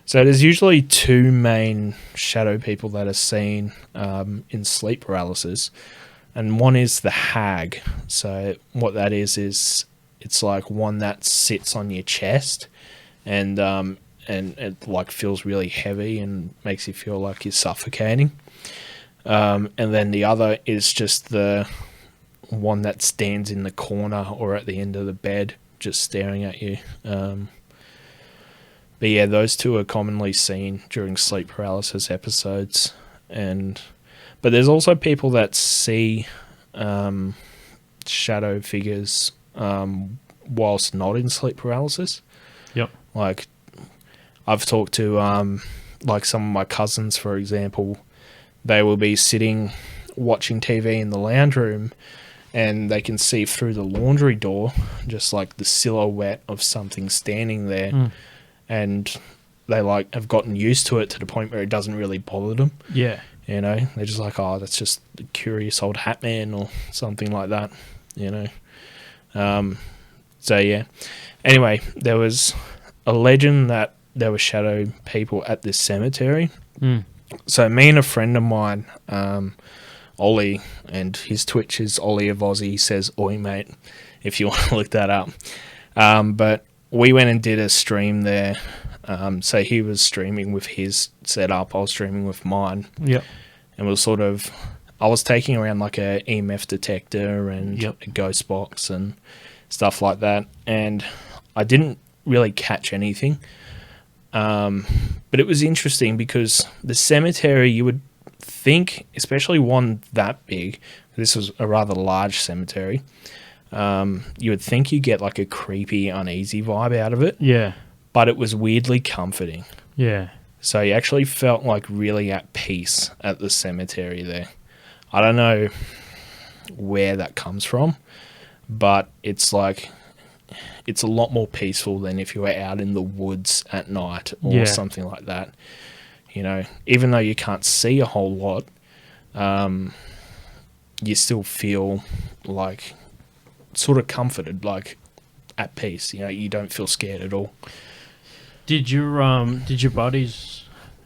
So there's usually two main shadow people that are seen in sleep paralysis, and one is the hag. So what that is it's like one that sits on your chest, and it like feels really heavy and makes you feel like you're suffocating. And then the other is just the one that stands in the corner or at the end of the bed, just staring at you. But yeah, those two are commonly seen during sleep paralysis episodes. But there's also people that see shadow figures whilst not in sleep paralysis. Yep. Like, I've talked to like some of my cousins, for example. They will be sitting watching TV in the lounge room, and they can see through the laundry door just like the silhouette of something standing there. And they like have gotten used to it to the point where it doesn't really bother them. Yeah. You know, they're just like, oh, that's just a curious old hat man or something like that, you know. So, yeah. Anyway, there was a legend that there were shadow people at this cemetery. So me and a friend of mine, Ollie, and his Twitch is Ollie of Aussie. He says, "Oi, mate," if you want to look that up. But we went and did a stream there. So he was streaming with his setup. I was streaming with mine. Yep. And I was taking around like a EMF detector and a ghost box and stuff like that. And I didn't really catch anything. But it was interesting because the cemetery, you would think, especially one that big, this was a rather large cemetery, you would think you get like a creepy, uneasy vibe out of it. Yeah. But it was weirdly comforting. Yeah. So you actually felt like really at peace at the cemetery there. I don't know where that comes from, but it's like, it's a lot more peaceful than if you were out in the woods at night or something like that. You know, even though you can't see a whole lot, you still feel like sort of comforted, like at peace. You know, you don't feel scared at all. Did your buddies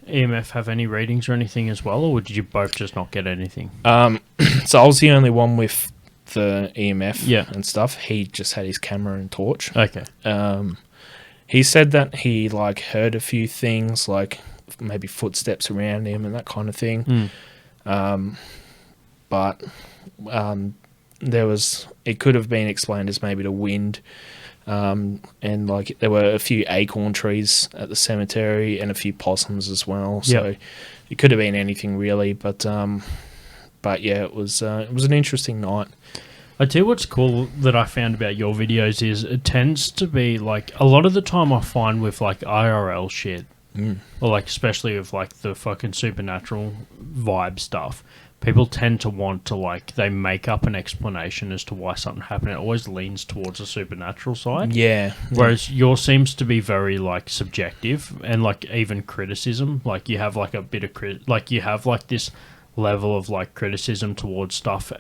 EMF have any readings or anything as well, or did you both just not get anything? So I was the only one with the EMF and stuff. He just had his camera and torch. Okay. He said that he like heard a few things, like maybe footsteps around him and that kind of thing. But it could have been explained as maybe the wind. And like there were a few acorn trees at the cemetery and a few possums as well. So it could have been anything really, but yeah, it was an interesting night. I tell you what's cool that I found about your videos is it tends to be like a lot of the time I find with like IRL shit or like especially with like the fucking supernatural vibe stuff, people tend to want to like they make up an explanation as to why something happened. It always leans towards the supernatural side. Yeah. Whereas yours seems to be very like subjective and like even criticism. Like you have like a bit of you have like this level of like criticism towards stuff.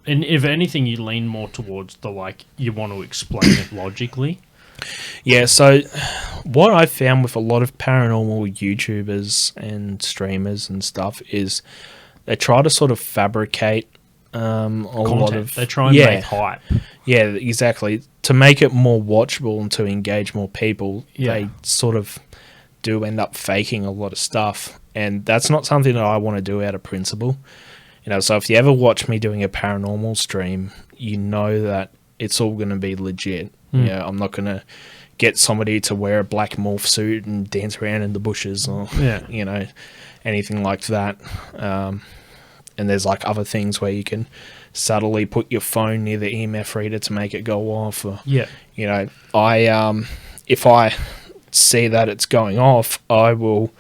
And if anything, you lean more towards the like you want to explain it logically. Yeah, so what I found with a lot of paranormal YouTubers and streamers and stuff is they try to sort of fabricate a lot of... They try and make hype. Yeah, exactly. To make it more watchable and to engage more people, they sort of do end up faking a lot of stuff. And that's not something that I want to do out of principle. You know, so if you ever watch me doing a paranormal stream, you know that it's all going to be legit. You know, I'm not going to get somebody to wear a black morph suit and dance around in the bushes or, you know, anything like that. And there's like other things where you can subtly put your phone near the EMF reader to make it go off. Or, you know, if I see that it's going off, I will...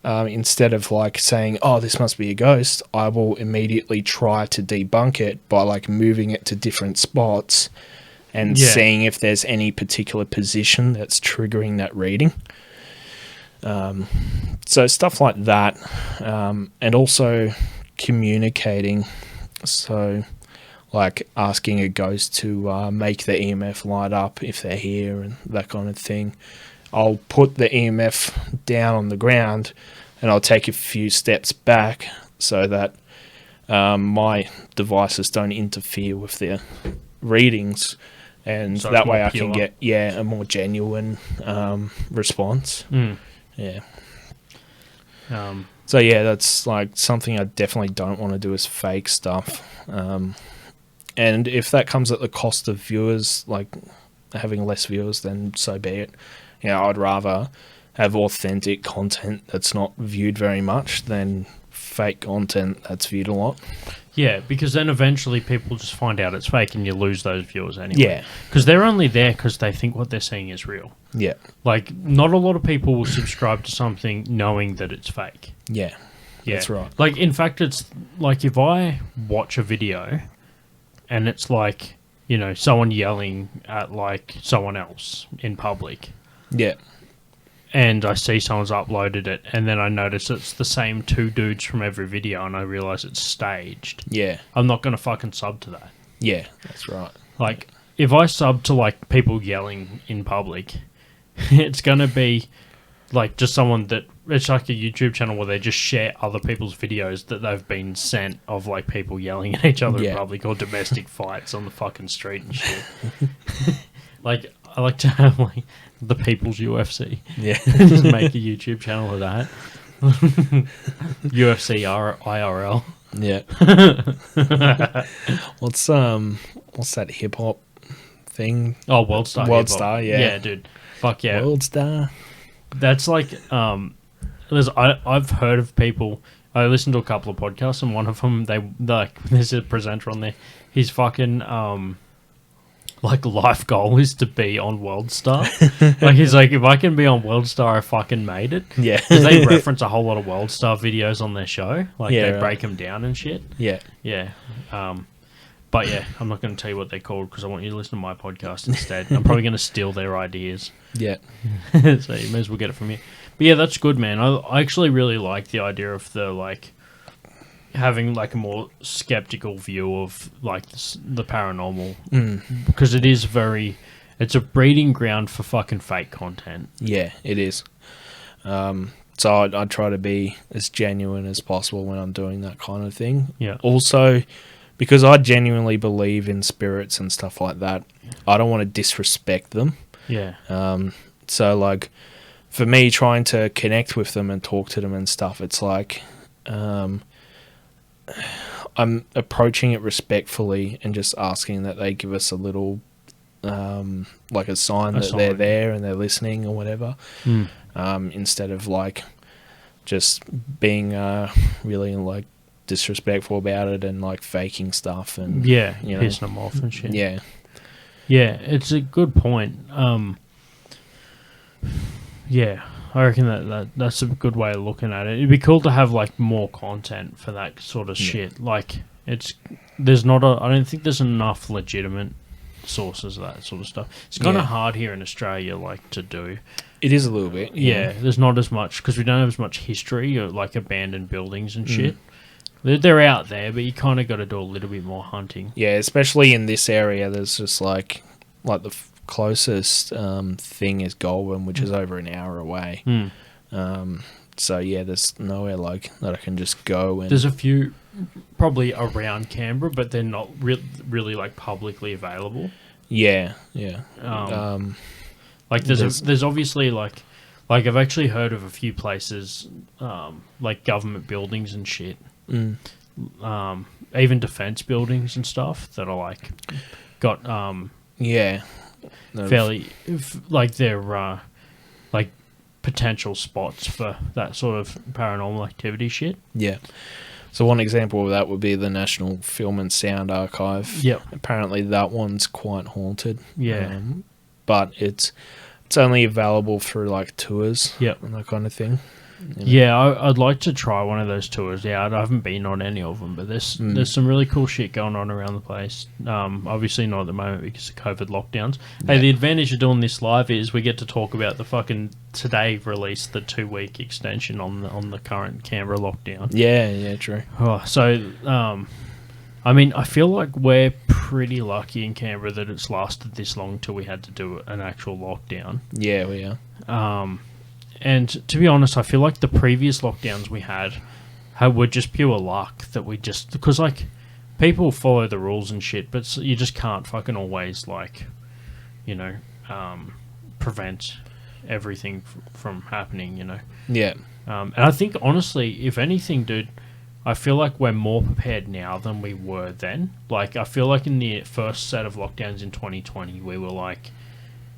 instead of like saying, oh, this must be a ghost, I will immediately try to debunk it by like moving it to different spots and seeing if there's any particular position that's triggering that reading. So stuff like that. And also communicating. So like asking a ghost to make the EMF light up if they're here and that kind of thing. I'll put the EMF down on the ground and I'll take a few steps back so that my devices don't interfere with their readings, and so that way I can get a more genuine response. So yeah, that's like something I definitely don't want to do is fake stuff, and if that comes at the cost of viewers, like having less viewers, then so be it. You know, I'd rather have authentic content that's not viewed very much than fake content that's viewed a lot. Yeah, because then eventually people just find out it's fake and you lose those viewers anyway. Yeah. Because they're only there because they think what they're seeing is real. Yeah. Like, not a lot of people will subscribe to something knowing that it's fake. Yeah. That's right. Like, in fact, it's like if I watch a video and it's like, you know, someone yelling at like someone else in public. Yeah. and I see someone's uploaded it, and then I notice it's the same 2 dudes from every video, and I realise it's staged. Yeah. I'm not going to fucking sub to that. Yeah, that's right. Like, if I sub to, like, people yelling in public, it's going to be, like, just someone that... It's like a YouTube channel where they just share other people's videos that they've been sent of, like, people yelling at each other in public or domestic fights on the fucking street and shit. Like, I like to have, like, the People's UFC. Yeah. Just make a YouTube channel of that. UFC IRL. Yeah. What's that hip hop thing? Oh, World Star. World Star, yeah. Yeah, dude. Fuck yeah. World Star. That's like I've heard of people. I listened to a couple of podcasts, and one of them there's a presenter on there. His fucking like life goal is to be on World Star. Like, he's like, if I can be on World Star, I fucking made it. Yeah. Because they reference a whole lot of World Star videos on their show. Like, Yeah, they right. break them down and shit. Yeah. Yeah. But yeah, I'm not going to tell you what they're called because I want you to listen to my podcast instead. I'm probably going to steal their ideas. Yeah. So you may as well get it from here. But yeah, that's good, man. I actually really like the idea of the, like, having, like, a more skeptical view of, like, the paranormal. Because it is it's a breeding ground for fucking fake content. Yeah, it is. So I try to be as genuine as possible when I'm doing that kind of thing. Yeah. Also, because I genuinely believe in spirits and stuff like that, I don't want to disrespect them. Yeah. So, like, for me, trying to connect with them and talk to them and stuff, it's like I'm approaching it respectfully and just asking that they give us a little, like, a sign that they're there and they're listening or whatever, instead of, like, just being really, like, disrespectful about it and, like, faking stuff and pissing them off and shit. Yeah. Yeah, it's a good point. Yeah, I reckon that's a good way of looking at it. It'd be cool to have, like, more content for that sort of shit. Like, I don't think there's enough legitimate sources of that sort of stuff. It's kind of hard here in Australia, like, to do. It is a little bit. Yeah, there's not as much, because we don't have as much history or, like, abandoned buildings and shit. They're out there, but you kind of got to do a little bit more hunting. Yeah, especially in this area, there's just, like the closest thing is Goulburn, which is over an hour away. So yeah, there's nowhere like that I can just go. And there's a few probably around Canberra, but they're not really like publicly available. Yeah. Like there's obviously like I've actually heard of a few places, like government buildings and shit, even defense buildings and stuff that are like got fairly like they're like potential spots for that sort of paranormal activity shit. Yeah. So one example of that would be the National Film and Sound Archive. Yep. Apparently that one's quite haunted. Yeah. But it's only available through like tours. Yep. And that kind of thing. Yeah, I'd like to try one of those tours. Yeah, I haven't been on any of them, but there's some really cool shit going on around the place. Obviously not at the moment because of COVID lockdowns. Yeah. Hey, the advantage of doing this live is we get to talk about the fucking today released the 2-week extension on the current Canberra lockdown. Yeah, true. Oh, so I mean, I feel like we're pretty lucky in Canberra that it's lasted this long till we had to do an actual lockdown. Yeah, we are. And to be honest, I feel like the previous lockdowns we had were just pure luck that we just... Because, like, people follow the rules and shit, but you just can't fucking always, like, you know, prevent everything from happening, you know? Yeah. And I think, honestly, if anything, dude, I feel like we're more prepared now than we were then. Like, I feel like in the first set of lockdowns in 2020, we were, like...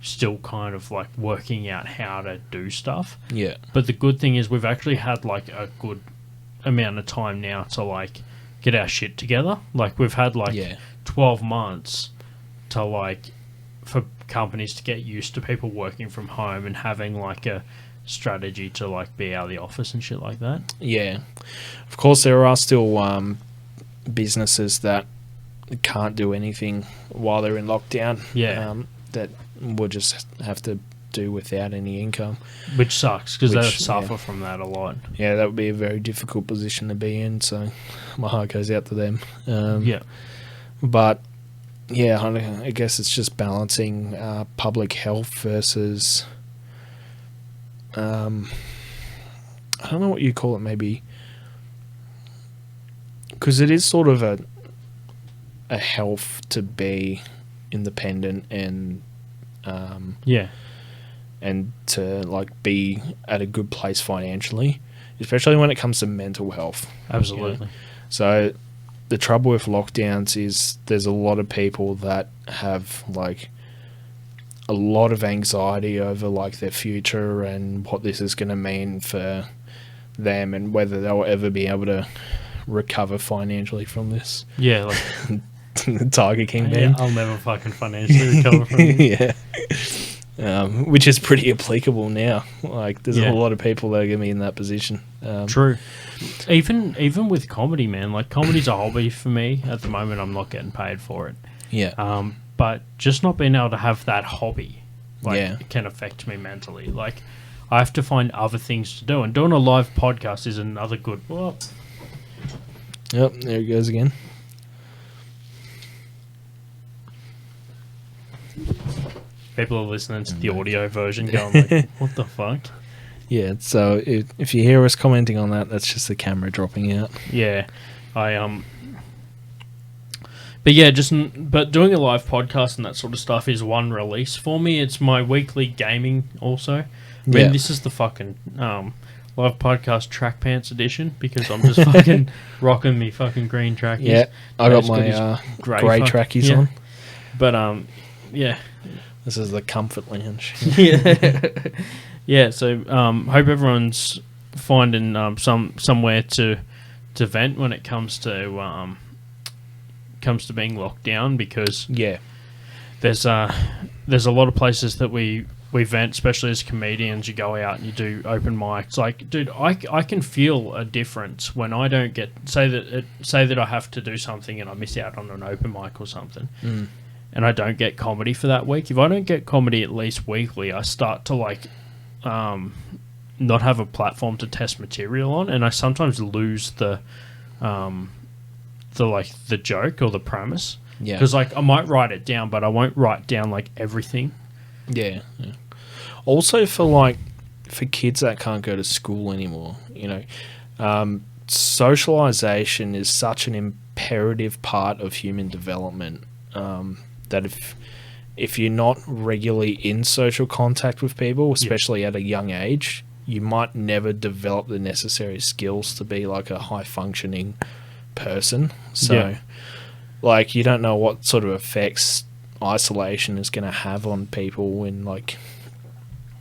still kind of like working out how to do stuff. Yeah. But the good thing is we've actually had like a good amount of time now to like get our shit together. Like we've had like 12 months to like for companies to get used to people working from home and having like a strategy to like be out of the office and shit like that. Yeah. Of course there are still businesses that can't do anything while they're in lockdown. Yeah. That we'll just have to do without any income. Which sucks, because they Which, suffer from that a lot. Yeah, that would be a very difficult position to be in, so my heart goes out to them. Yeah. But, yeah, I guess it's just balancing public health versus... I don't know what you call it, maybe... Because it is sort of a health to be independent and... and to like be at a good place financially, especially when it comes to mental health. Absolutely. You know? So the trouble with lockdowns is there's a lot of people that have like a lot of anxiety over like their future and what this is going to mean for them and whether they'll ever be able to recover financially from this. Yeah, like Tiger King yeah, band. I'll never fucking financially recover from this. Yeah. Which is pretty applicable now. Like, there's Yeah. a lot of people that are going to be in that position. True. Even with comedy, man. Like, comedy's a hobby for me. At the moment, I'm not getting paid for it. Yeah. But just not being able to have that hobby, like, Yeah. it can affect me mentally. Like, I have to find other things to do. And doing a live podcast is another good... Well, Yep, there he goes again. people are listening to the audio version going like, what the fuck? Yeah, so if you hear us commenting on that, that's just the camera dropping out. Yeah. But yeah, but doing a live podcast and that sort of stuff is one release for me. It's my weekly gaming also. I mean, Yeah. this is the fucking live podcast track pants edition because I'm just fucking rocking me fucking green trackies. Yeah, I got Dave's my his grey trackies yeah. on. But yeah. This is the comfort lounge. Yeah. Yeah, so hope everyone's finding somewhere to vent when it comes to being locked down, because Yeah. there's a lot of places that we vent, especially as comedians. You go out and you do open mics. Like, dude, I can feel a difference when I don't get say that I have to do something and I miss out on an open mic or something. And I don't get comedy for that week. If I don't get comedy at least weekly, I start to like not have a platform to test material on, and I sometimes lose the joke or the premise. Yeah. Because like I might write it down, but I won't write down like everything. Yeah. Also for kids that can't go to school anymore, you know, socialization is such an imperative part of human development. That if you're not regularly in social contact with people, especially at a young age, you might never develop the necessary skills to be like a high functioning person. So, like, you don't know what sort of effects isolation is going to have on people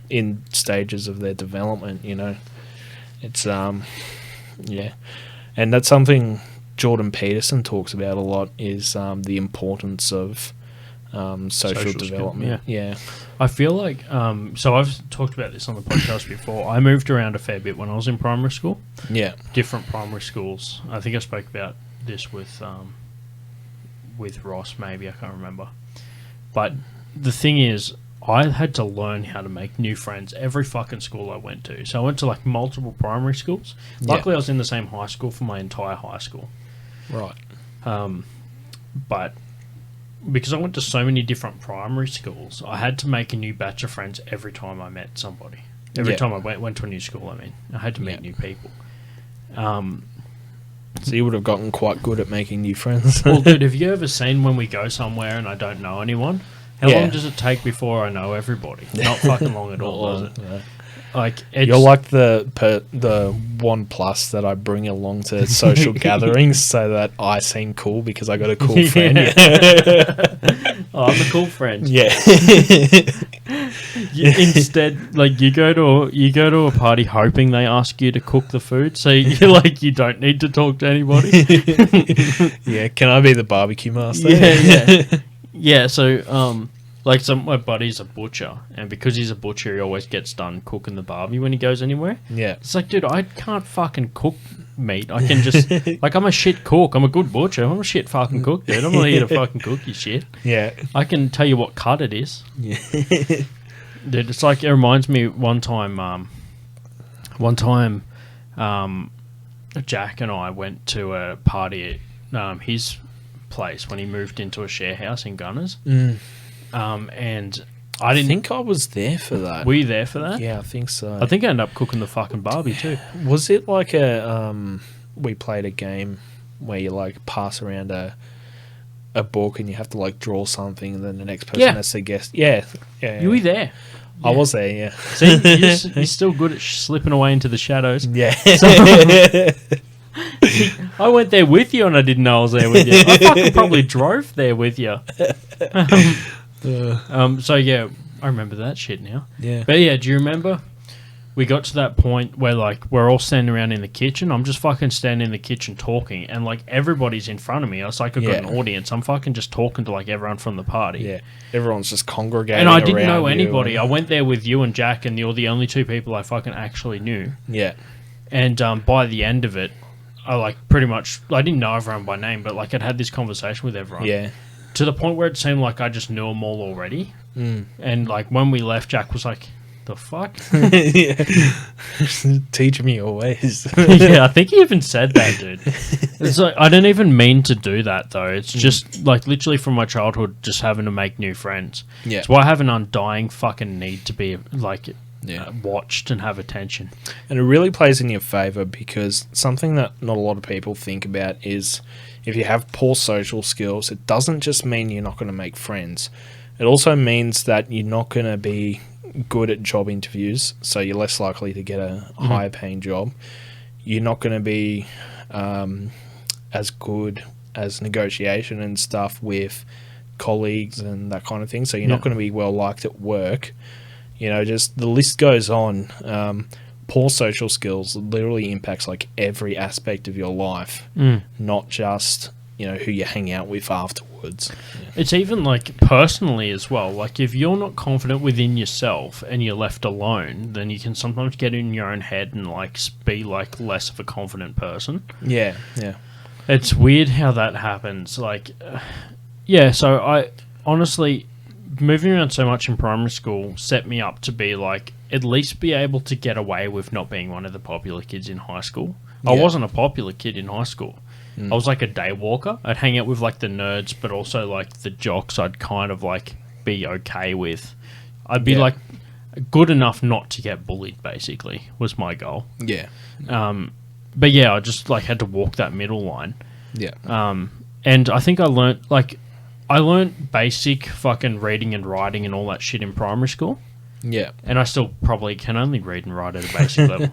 in stages of their development. You know, it's yeah, and that's something Jordan Peterson talks about a lot, is the importance of social development. Skill, yeah. I feel like so I've talked about this on the podcast before. I moved around a fair bit when I was in primary school. Yeah. Different primary schools. I think I spoke about this with Ross, maybe, I can't remember. But the thing is, I had to learn how to make new friends every fucking school I went to. So I went to like multiple primary schools. Luckily, I was in the same high school for my entire high school. Right. But because I went to so many different primary schools, I had to make a new batch of friends every time I met somebody. Every time I went to a new school, I had to meet new people. So you would have gotten quite good at making new friends. Well, dude, have you ever seen when we go somewhere and I don't know anyone? How long does it take before I know everybody? Not fucking long at all, does it? Yeah. Like, you're like the one plus that I bring along to social gatherings so that I seem cool because I got a cool friend. Oh, I'm a cool friend. Yeah. Instead, like, you go to a party hoping they ask you to cook the food, so you're like, you don't need to talk to anybody. Yeah, can I be the barbecue master? Yeah. So, like, some of my buddy's a butcher, and because he's a butcher, he always gets done cooking the barbie when he goes anywhere. Yeah. It's like, dude, I can't fucking cook meat. I can just, like, I'm a shit cook. I'm a good butcher. I'm a shit fucking cook, dude. I'm not here to fucking cook your shit. Yeah. I can tell you what cut it is. Yeah. Dude, it's like, it reminds me one time, Jack and I went to a party at his place when he moved into a share house in Gunners. And I didn't think I was there for that. Were you there for that? Yeah, I think so. I think I ended up cooking the fucking barbie too. Was it like we played a game where you like pass around a book and you have to like draw something and then the next person has to guess? Yeah. You were there. I was there, yeah. See, you're still good at slipping away into the shadows. Yeah. I went there with you and I didn't know I was there with you. I fucking probably drove there with you. So yeah, I remember that shit now. Yeah. But yeah, do you remember we got to that point where like we're all standing around in the kitchen? I'm just fucking standing in the kitchen talking and like everybody's in front of me. I was like, I've got an audience. I'm fucking just talking to like everyone from the party. Yeah. Everyone's just congregating and I didn't know around anybody. I went there with you and Jack and you're the only two people I fucking actually knew. Yeah. And by the end of it, I like pretty much, I didn't know everyone by name, but like I'd had this conversation with everyone. Yeah. To the point where it seemed like I just knew them all already. And like when we left, Jack was like, the fuck? Teach me your ways. Yeah, I think he even said that, dude. It's like, I didn't even mean to do that though. It's just like literally from my childhood, just having to make new friends. Yeah. It's why I have an undying fucking need to be like watched and have attention. And it really plays in your favour because something that not a lot of people think about is if you have poor social skills, it doesn't just mean you're not going to make friends. It also means that you're not going to be good at job interviews, so you're less likely to get a higher paying job. You're not going to be as good as negotiation and stuff with colleagues and that kind of thing, so you're not going to be well liked at work. You know, just the list goes on. Poor social skills literally impacts like every aspect of your life, not just, you know, who you hang out with afterwards. Yeah. It's even like personally as well. Like if you're not confident within yourself and you're left alone, then you can sometimes get in your own head and like be like less of a confident person. Yeah, yeah. It's weird how that happens. Like, so I honestly, moving around so much in primary school set me up to be like, at least be able to get away with not being one of the popular kids in high school. Yeah. I wasn't a popular kid in high school. I was like a day walker. I'd hang out with like the nerds, but also like the jocks I'd kind of like be okay with. I'd be like good enough not to get bullied, basically, was my goal. Yeah. But yeah, I just like had to walk that middle line. Yeah. And I think I learned basic fucking reading and writing and all that shit in primary school. Yeah. And I still probably can only read and write at a basic level.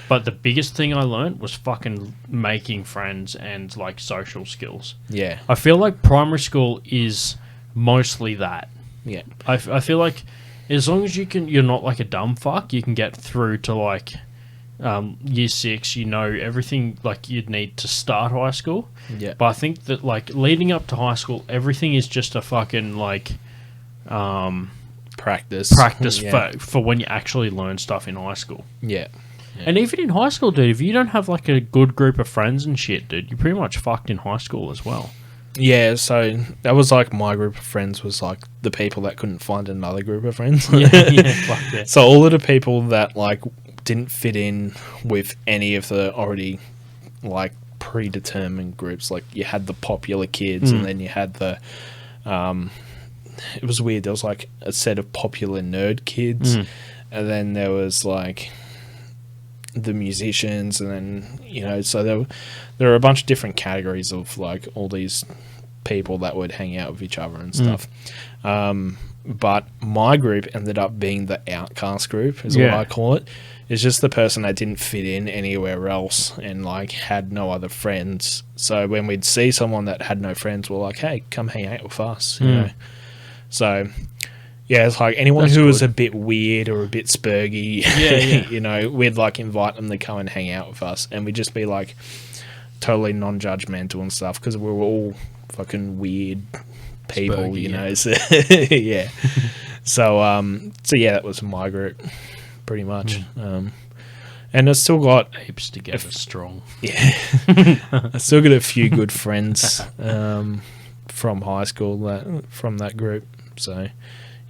But the biggest thing I learned was fucking making friends and like social skills. Yeah. I feel like primary school is mostly that. Yeah. I feel like as long as you're not like a dumb fuck, you can get through to like year 6, you know everything like you'd need to start high school. Yeah. But I think that like leading up to high school, everything is just a fucking like practice for when you actually learn stuff in high school. Yeah. And even in high school, dude, if you don't have like a good group of friends and shit, dude, you're pretty much fucked in high school as well. Yeah, so that was like my group of friends was like the people that couldn't find another group of friends. Fuck yeah. So all of the people that like didn't fit in with any of the already like predetermined groups, like you had the popular kids and then you had the it was weird, there was like a set of popular nerd kids and then there was like the musicians, and then, you know, so there were a bunch of different categories of like all these people that would hang out with each other and stuff. But my group ended up being the outcast group, is what I call it. It's just the person that didn't fit in anywhere else and like had no other friends. So when we'd see someone that had no friends, we're like, hey, come hang out with us, you know. So yeah, it's like anyone who was a bit weird or a bit spurgy, you know, we'd like invite them to come and hang out with us, and we'd just be like totally non-judgmental and stuff because we were all fucking weird people, spurgy, you know. So, yeah. So yeah, that was my group pretty much. And I still got heaps together strong. Yeah. I still got a few good friends from high school from that group. So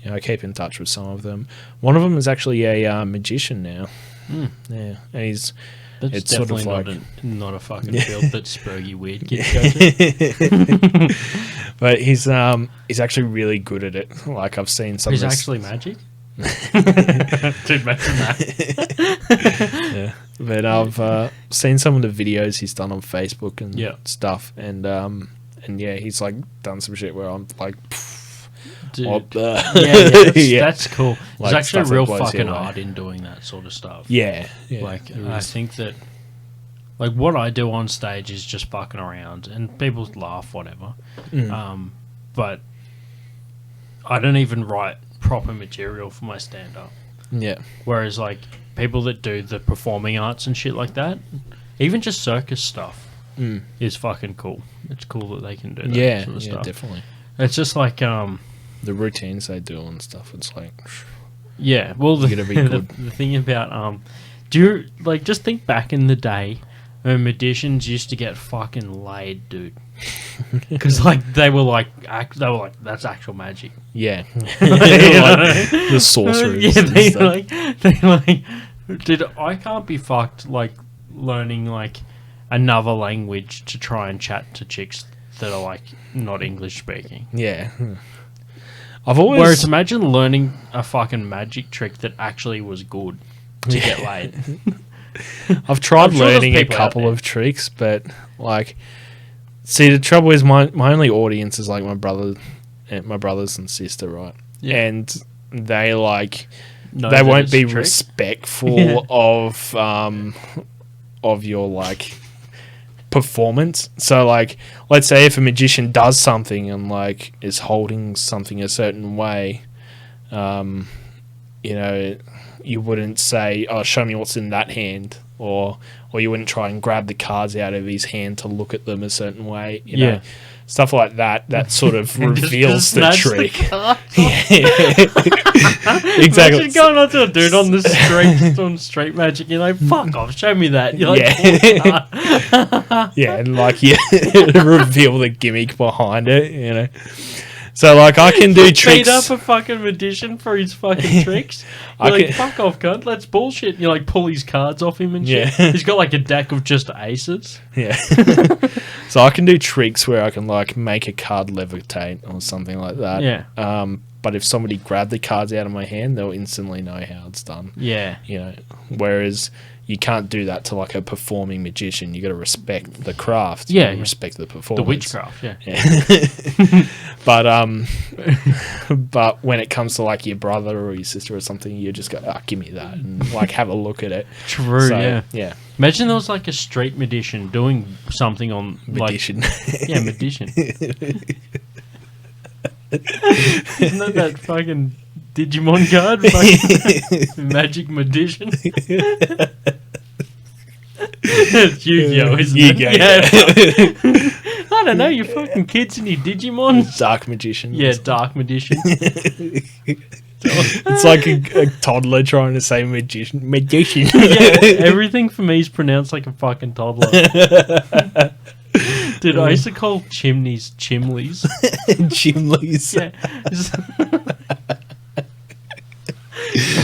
I keep in touch with some of them. One of them is actually a magician now. Yeah, and he's That's it's definitely sort of not a fucking field that spurgy weird kids go to. but he's actually really good at it. Like I've seen some. He's of this, actually magic. Dude, imagine that. yeah. But I've seen some of the videos he's done on Facebook and stuff, and yeah, he's like done some shit where I'm like, dude, what the? That's cool. There's Like, actually stuff real that blows you fucking away. art in doing that sort of stuff. Yeah, Like there I is. think that, like what I do on stage is just fucking around, and people laugh, whatever. But I don't even write proper material for my stand-up. Yeah, Whereas like people that do the performing arts and shit like that, even just circus stuff, is fucking cool. It's cool that they can do that yeah, sort of stuff. definitely. It's just like The routines they do and stuff. It's like, yeah. Well, the, gotta be the, good. the thing about do you like just think back in the day when magicians used to get fucking laid, dude? Because like they were like that's actual magic. yeah, You know? like the sorcerers. Yeah, and they stuff. like, dude, I can't be fucked like learning like another language to try and chat to chicks that are like not English speaking. Yeah. I've always. Whereas imagine learning a fucking magic trick that actually was good to get laid. I've tried I'm sure there's learning a people out couple there. of tricks, but like, see, the trouble is my only audience is like my brothers and sister, right? Yeah. And they like Know they that won't it's be a trick. respectful Yeah. of your like performance. So like, let's say if a magician does something and like is holding something a certain way, you know, you wouldn't say, "Oh, show me what's in that hand," or you wouldn't try and grab the cards out of his hand to look at them a certain way. You know, stuff like that. That sort of And just reveals the snatch trick. card. Exactly. Imagine going up to a dude on the street on street magic. You're like, "Fuck off, show me that." You're like, Yeah. Yeah, and like reveal the gimmick behind it, you know. So like I can do beat tricks. up a fucking magician for his fucking tricks. I You're like, can- fuck off, cunt. That's bullshit. And you like pull his cards off him and shit. Yeah. He's got like a deck of just aces. Yeah. So I can do tricks where I can like make a card levitate or something like that. Yeah. But if somebody grabbed the cards out of my hand, they'll instantly know how it's done. Yeah. You know, whereas you can't do that to like a performing magician. You got to respect the craft. You Yeah, gotta yeah. respect the The performance. witchcraft, yeah. Yeah. But when it comes to like your brother or your sister or something, you just go, give me that, and like have a look at it. True, So, yeah. yeah, Imagine there was like a street magician doing something on magician. Like, yeah, magician. Isn't that fucking Digimon card? Fucking magic magician. It's Yu-Gi-Oh, isn't it? Yu-Gi-Oh, Yeah. I don't know, you fucking kids and your Digimon. Dark magician. Yeah, dark magician. It's like a toddler trying to say magician. Yeah, everything for me is pronounced like a fucking toddler. Dude, I used to call chimneys chimleys. Chimleys. Yeah.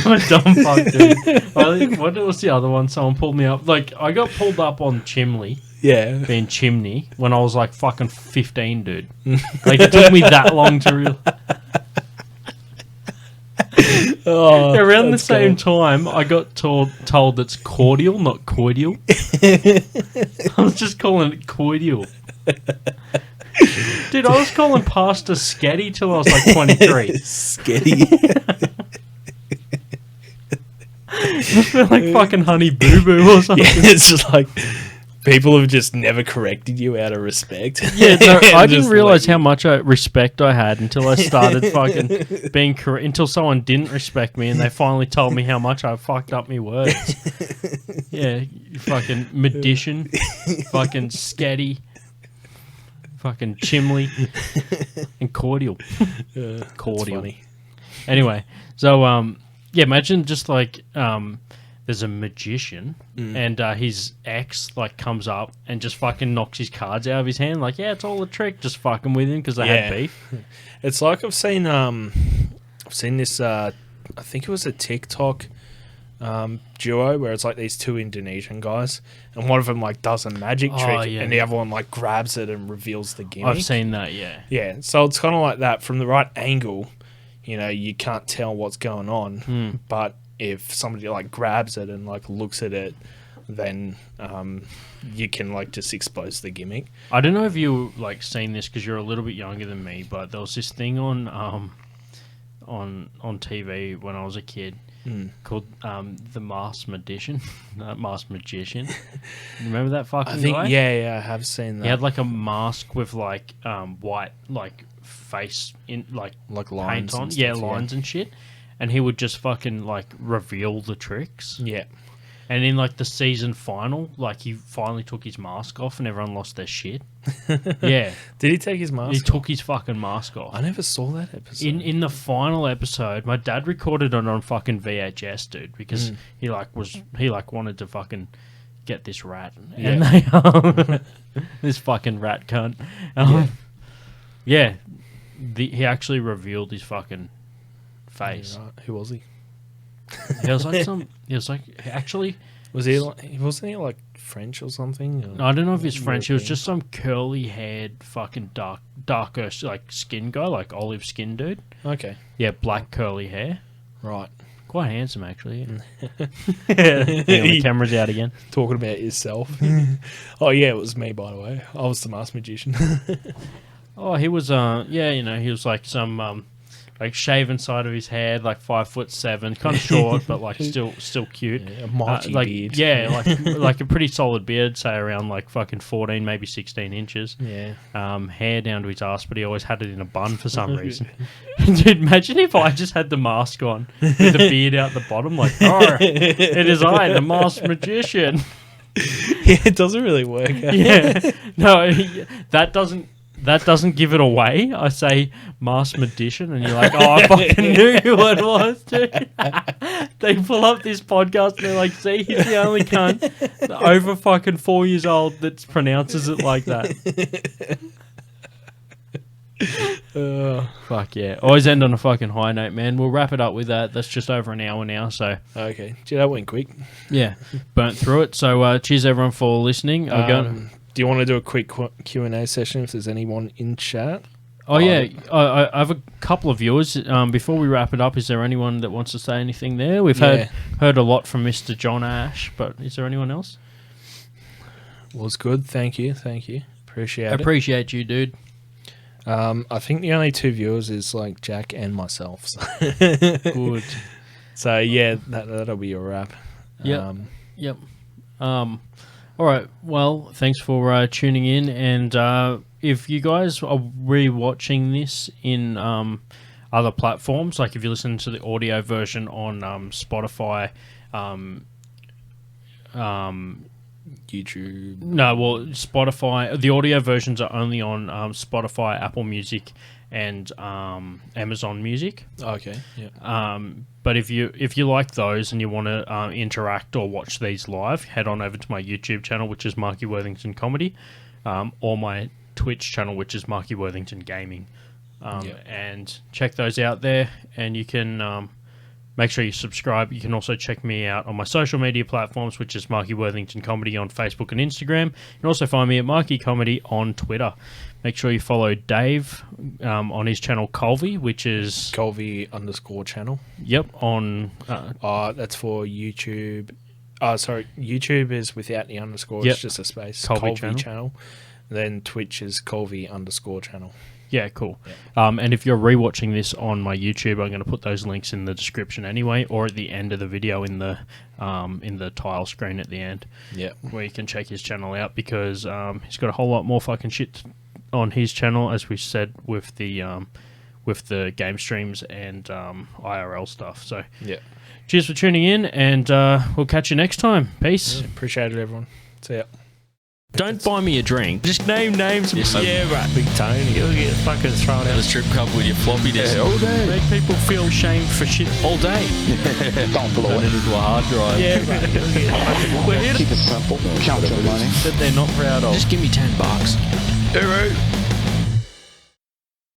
I'm a dumb fuck, dude. What was the other one? Someone pulled me up. Like, I got pulled up on chimley, Yeah. being chimney, when I was like fucking 15, dude. Like, it took me that long to realize. Oh, Around the that's same cool. time, I got told it's cordial, not coidial. I was just calling it coidial. Dude, I was calling pasta sketty till I was like 23. Sketty. I feel like fucking Honey Boo Boo or something. Yeah, it's just like people have just never corrected you out of respect. Yeah, no, I didn't Just realize like- how much respect I had until I started fucking being correct. Until someone didn't respect me and they finally told me how much I fucked up my words. Yeah, you fucking magician, fucking sketty, fucking chimley, and cordial. Cordial. funny. Anyway, so yeah, imagine just like there's a magician and his ex like comes up and just fucking knocks his cards out of his hand. Like, yeah, it's all a trick. Just fucking with him because they had beef. It's like I've seen I've seen this. I think it was a TikTok duo where it's like these two Indonesian guys, and one of them like does a magic trick, and the other one like grabs it and reveals the gimmick. I've seen that. Yeah. Yeah, so it's kind of like that from the right angle. You know, you can't tell what's going on, but if somebody like grabs it and like looks at it, then you can like just expose the gimmick. I don't know if you like seen this because you're a little bit younger than me, but there was this thing on TV when I was a kid called the Masked Magician. Masked Magician. Remember that fucking guy? Yeah, I have seen that. He had like a mask with like white like face in like lines paint on, and stuff, lines and shit, and he would just fucking like reveal the tricks. Yeah. And in like the season final, like he finally took his mask off and everyone lost their shit. Yeah. Did he take his mask He off? took his fucking mask off. I never saw that episode. In the final episode, my dad recorded it on fucking VHS, dude, because he wanted to fucking get this rat. And they this fucking rat cunt. He actually revealed his fucking face. Yeah, right. Who was he? He was like actually Was he like, wasn't he like French or something? Or I don't know if he's French. He was European? just some curly haired fucking darker like skin guy, like olive skin dude. Okay. Yeah, black curly hair. Right. Quite handsome actually. Yeah, the camera's out again. Talking about yourself. Oh yeah, it was me by the way. I was the masked magician. Oh, he was he was like some like shaven side of his head, like 5'7", kind of short, but like still cute. Yeah, a mighty like, beard. Yeah, like a pretty solid beard, say around like fucking 14, maybe 16 inches. Yeah. Hair down to his ass, but he always had it in a bun for some reason. Dude, imagine if I just had the mask on with the beard out the bottom, like, oh, it is I, the masked magician. Yeah, it doesn't really work. Yeah, no, that doesn't give it away. I say masked magician, and you're like, oh, I fucking knew who it was, dude. They pull up this podcast and they're like, see, he's the only cunt over fucking 4 years old that pronounces it like that. Fuck yeah. Always end on a fucking high note, man. We'll wrap it up with that. That's just over an hour now, so. Okay. Gee, that went quick. Yeah, burnt through it. So cheers everyone for listening. Do you want to do a quick Q&A session if there's anyone in chat? Oh, yeah. I have a couple of viewers. Before we wrap it up, is there anyone that wants to say anything there? We've heard a lot from Mr. John Ash, but is there anyone else? Was good. Thank you. Appreciate it. Appreciate you, dude. I think the only two viewers is like Jack and myself. So. Good. So yeah, that'll be a wrap. Yep. All right. Well, thanks for tuning in. And if you guys are rewatching this in other platforms, like if you listen to the audio version on Spotify, YouTube. No, well, Spotify. The audio versions are only on Spotify, Apple Music, and Amazon Music. Okay. Yeah. But if you like those and you want to interact or watch these live, head on over to my YouTube channel, which is Marky Worthington Comedy, or my Twitch channel, which is Marky Worthington Gaming, and check those out there. And you can make sure you subscribe. You can also check me out on my social media platforms, which is Marky Worthington Comedy on Facebook and Instagram. You can also find me at Marky Comedy on Twitter. Make sure you follow Dave on his channel Colvie, which is Colvie_channel. Yep, on that's for YouTube. Sorry, YouTube is without the underscore. Yep. It's just a space. Colvie channel. Then Twitch is Colvie_channel. Yeah, cool. And if you're rewatching this on my YouTube, I'm going to put those links in the description anyway, or at the end of the video in the tile screen at the end. Yeah, where you can check his channel out, because he's got a whole lot more fucking shit on his channel, as we said, with the game streams and IRL stuff. So yeah, cheers for tuning in, and we'll catch you next time. Peace. Yeah, appreciate it, everyone. See ya. Don't buy me a drink. Just name names. Yeah, right. Big Tony. You'll get fucking thrown out of the strip club with your floppy disk. All day. Make people feel shamed for shit all day. Don't blow Turn it. it into a hard drive. Yeah, right. You'll get fucking We're here to Keep it simple. Count your money. that they're not proud of. Just give me $10. All right.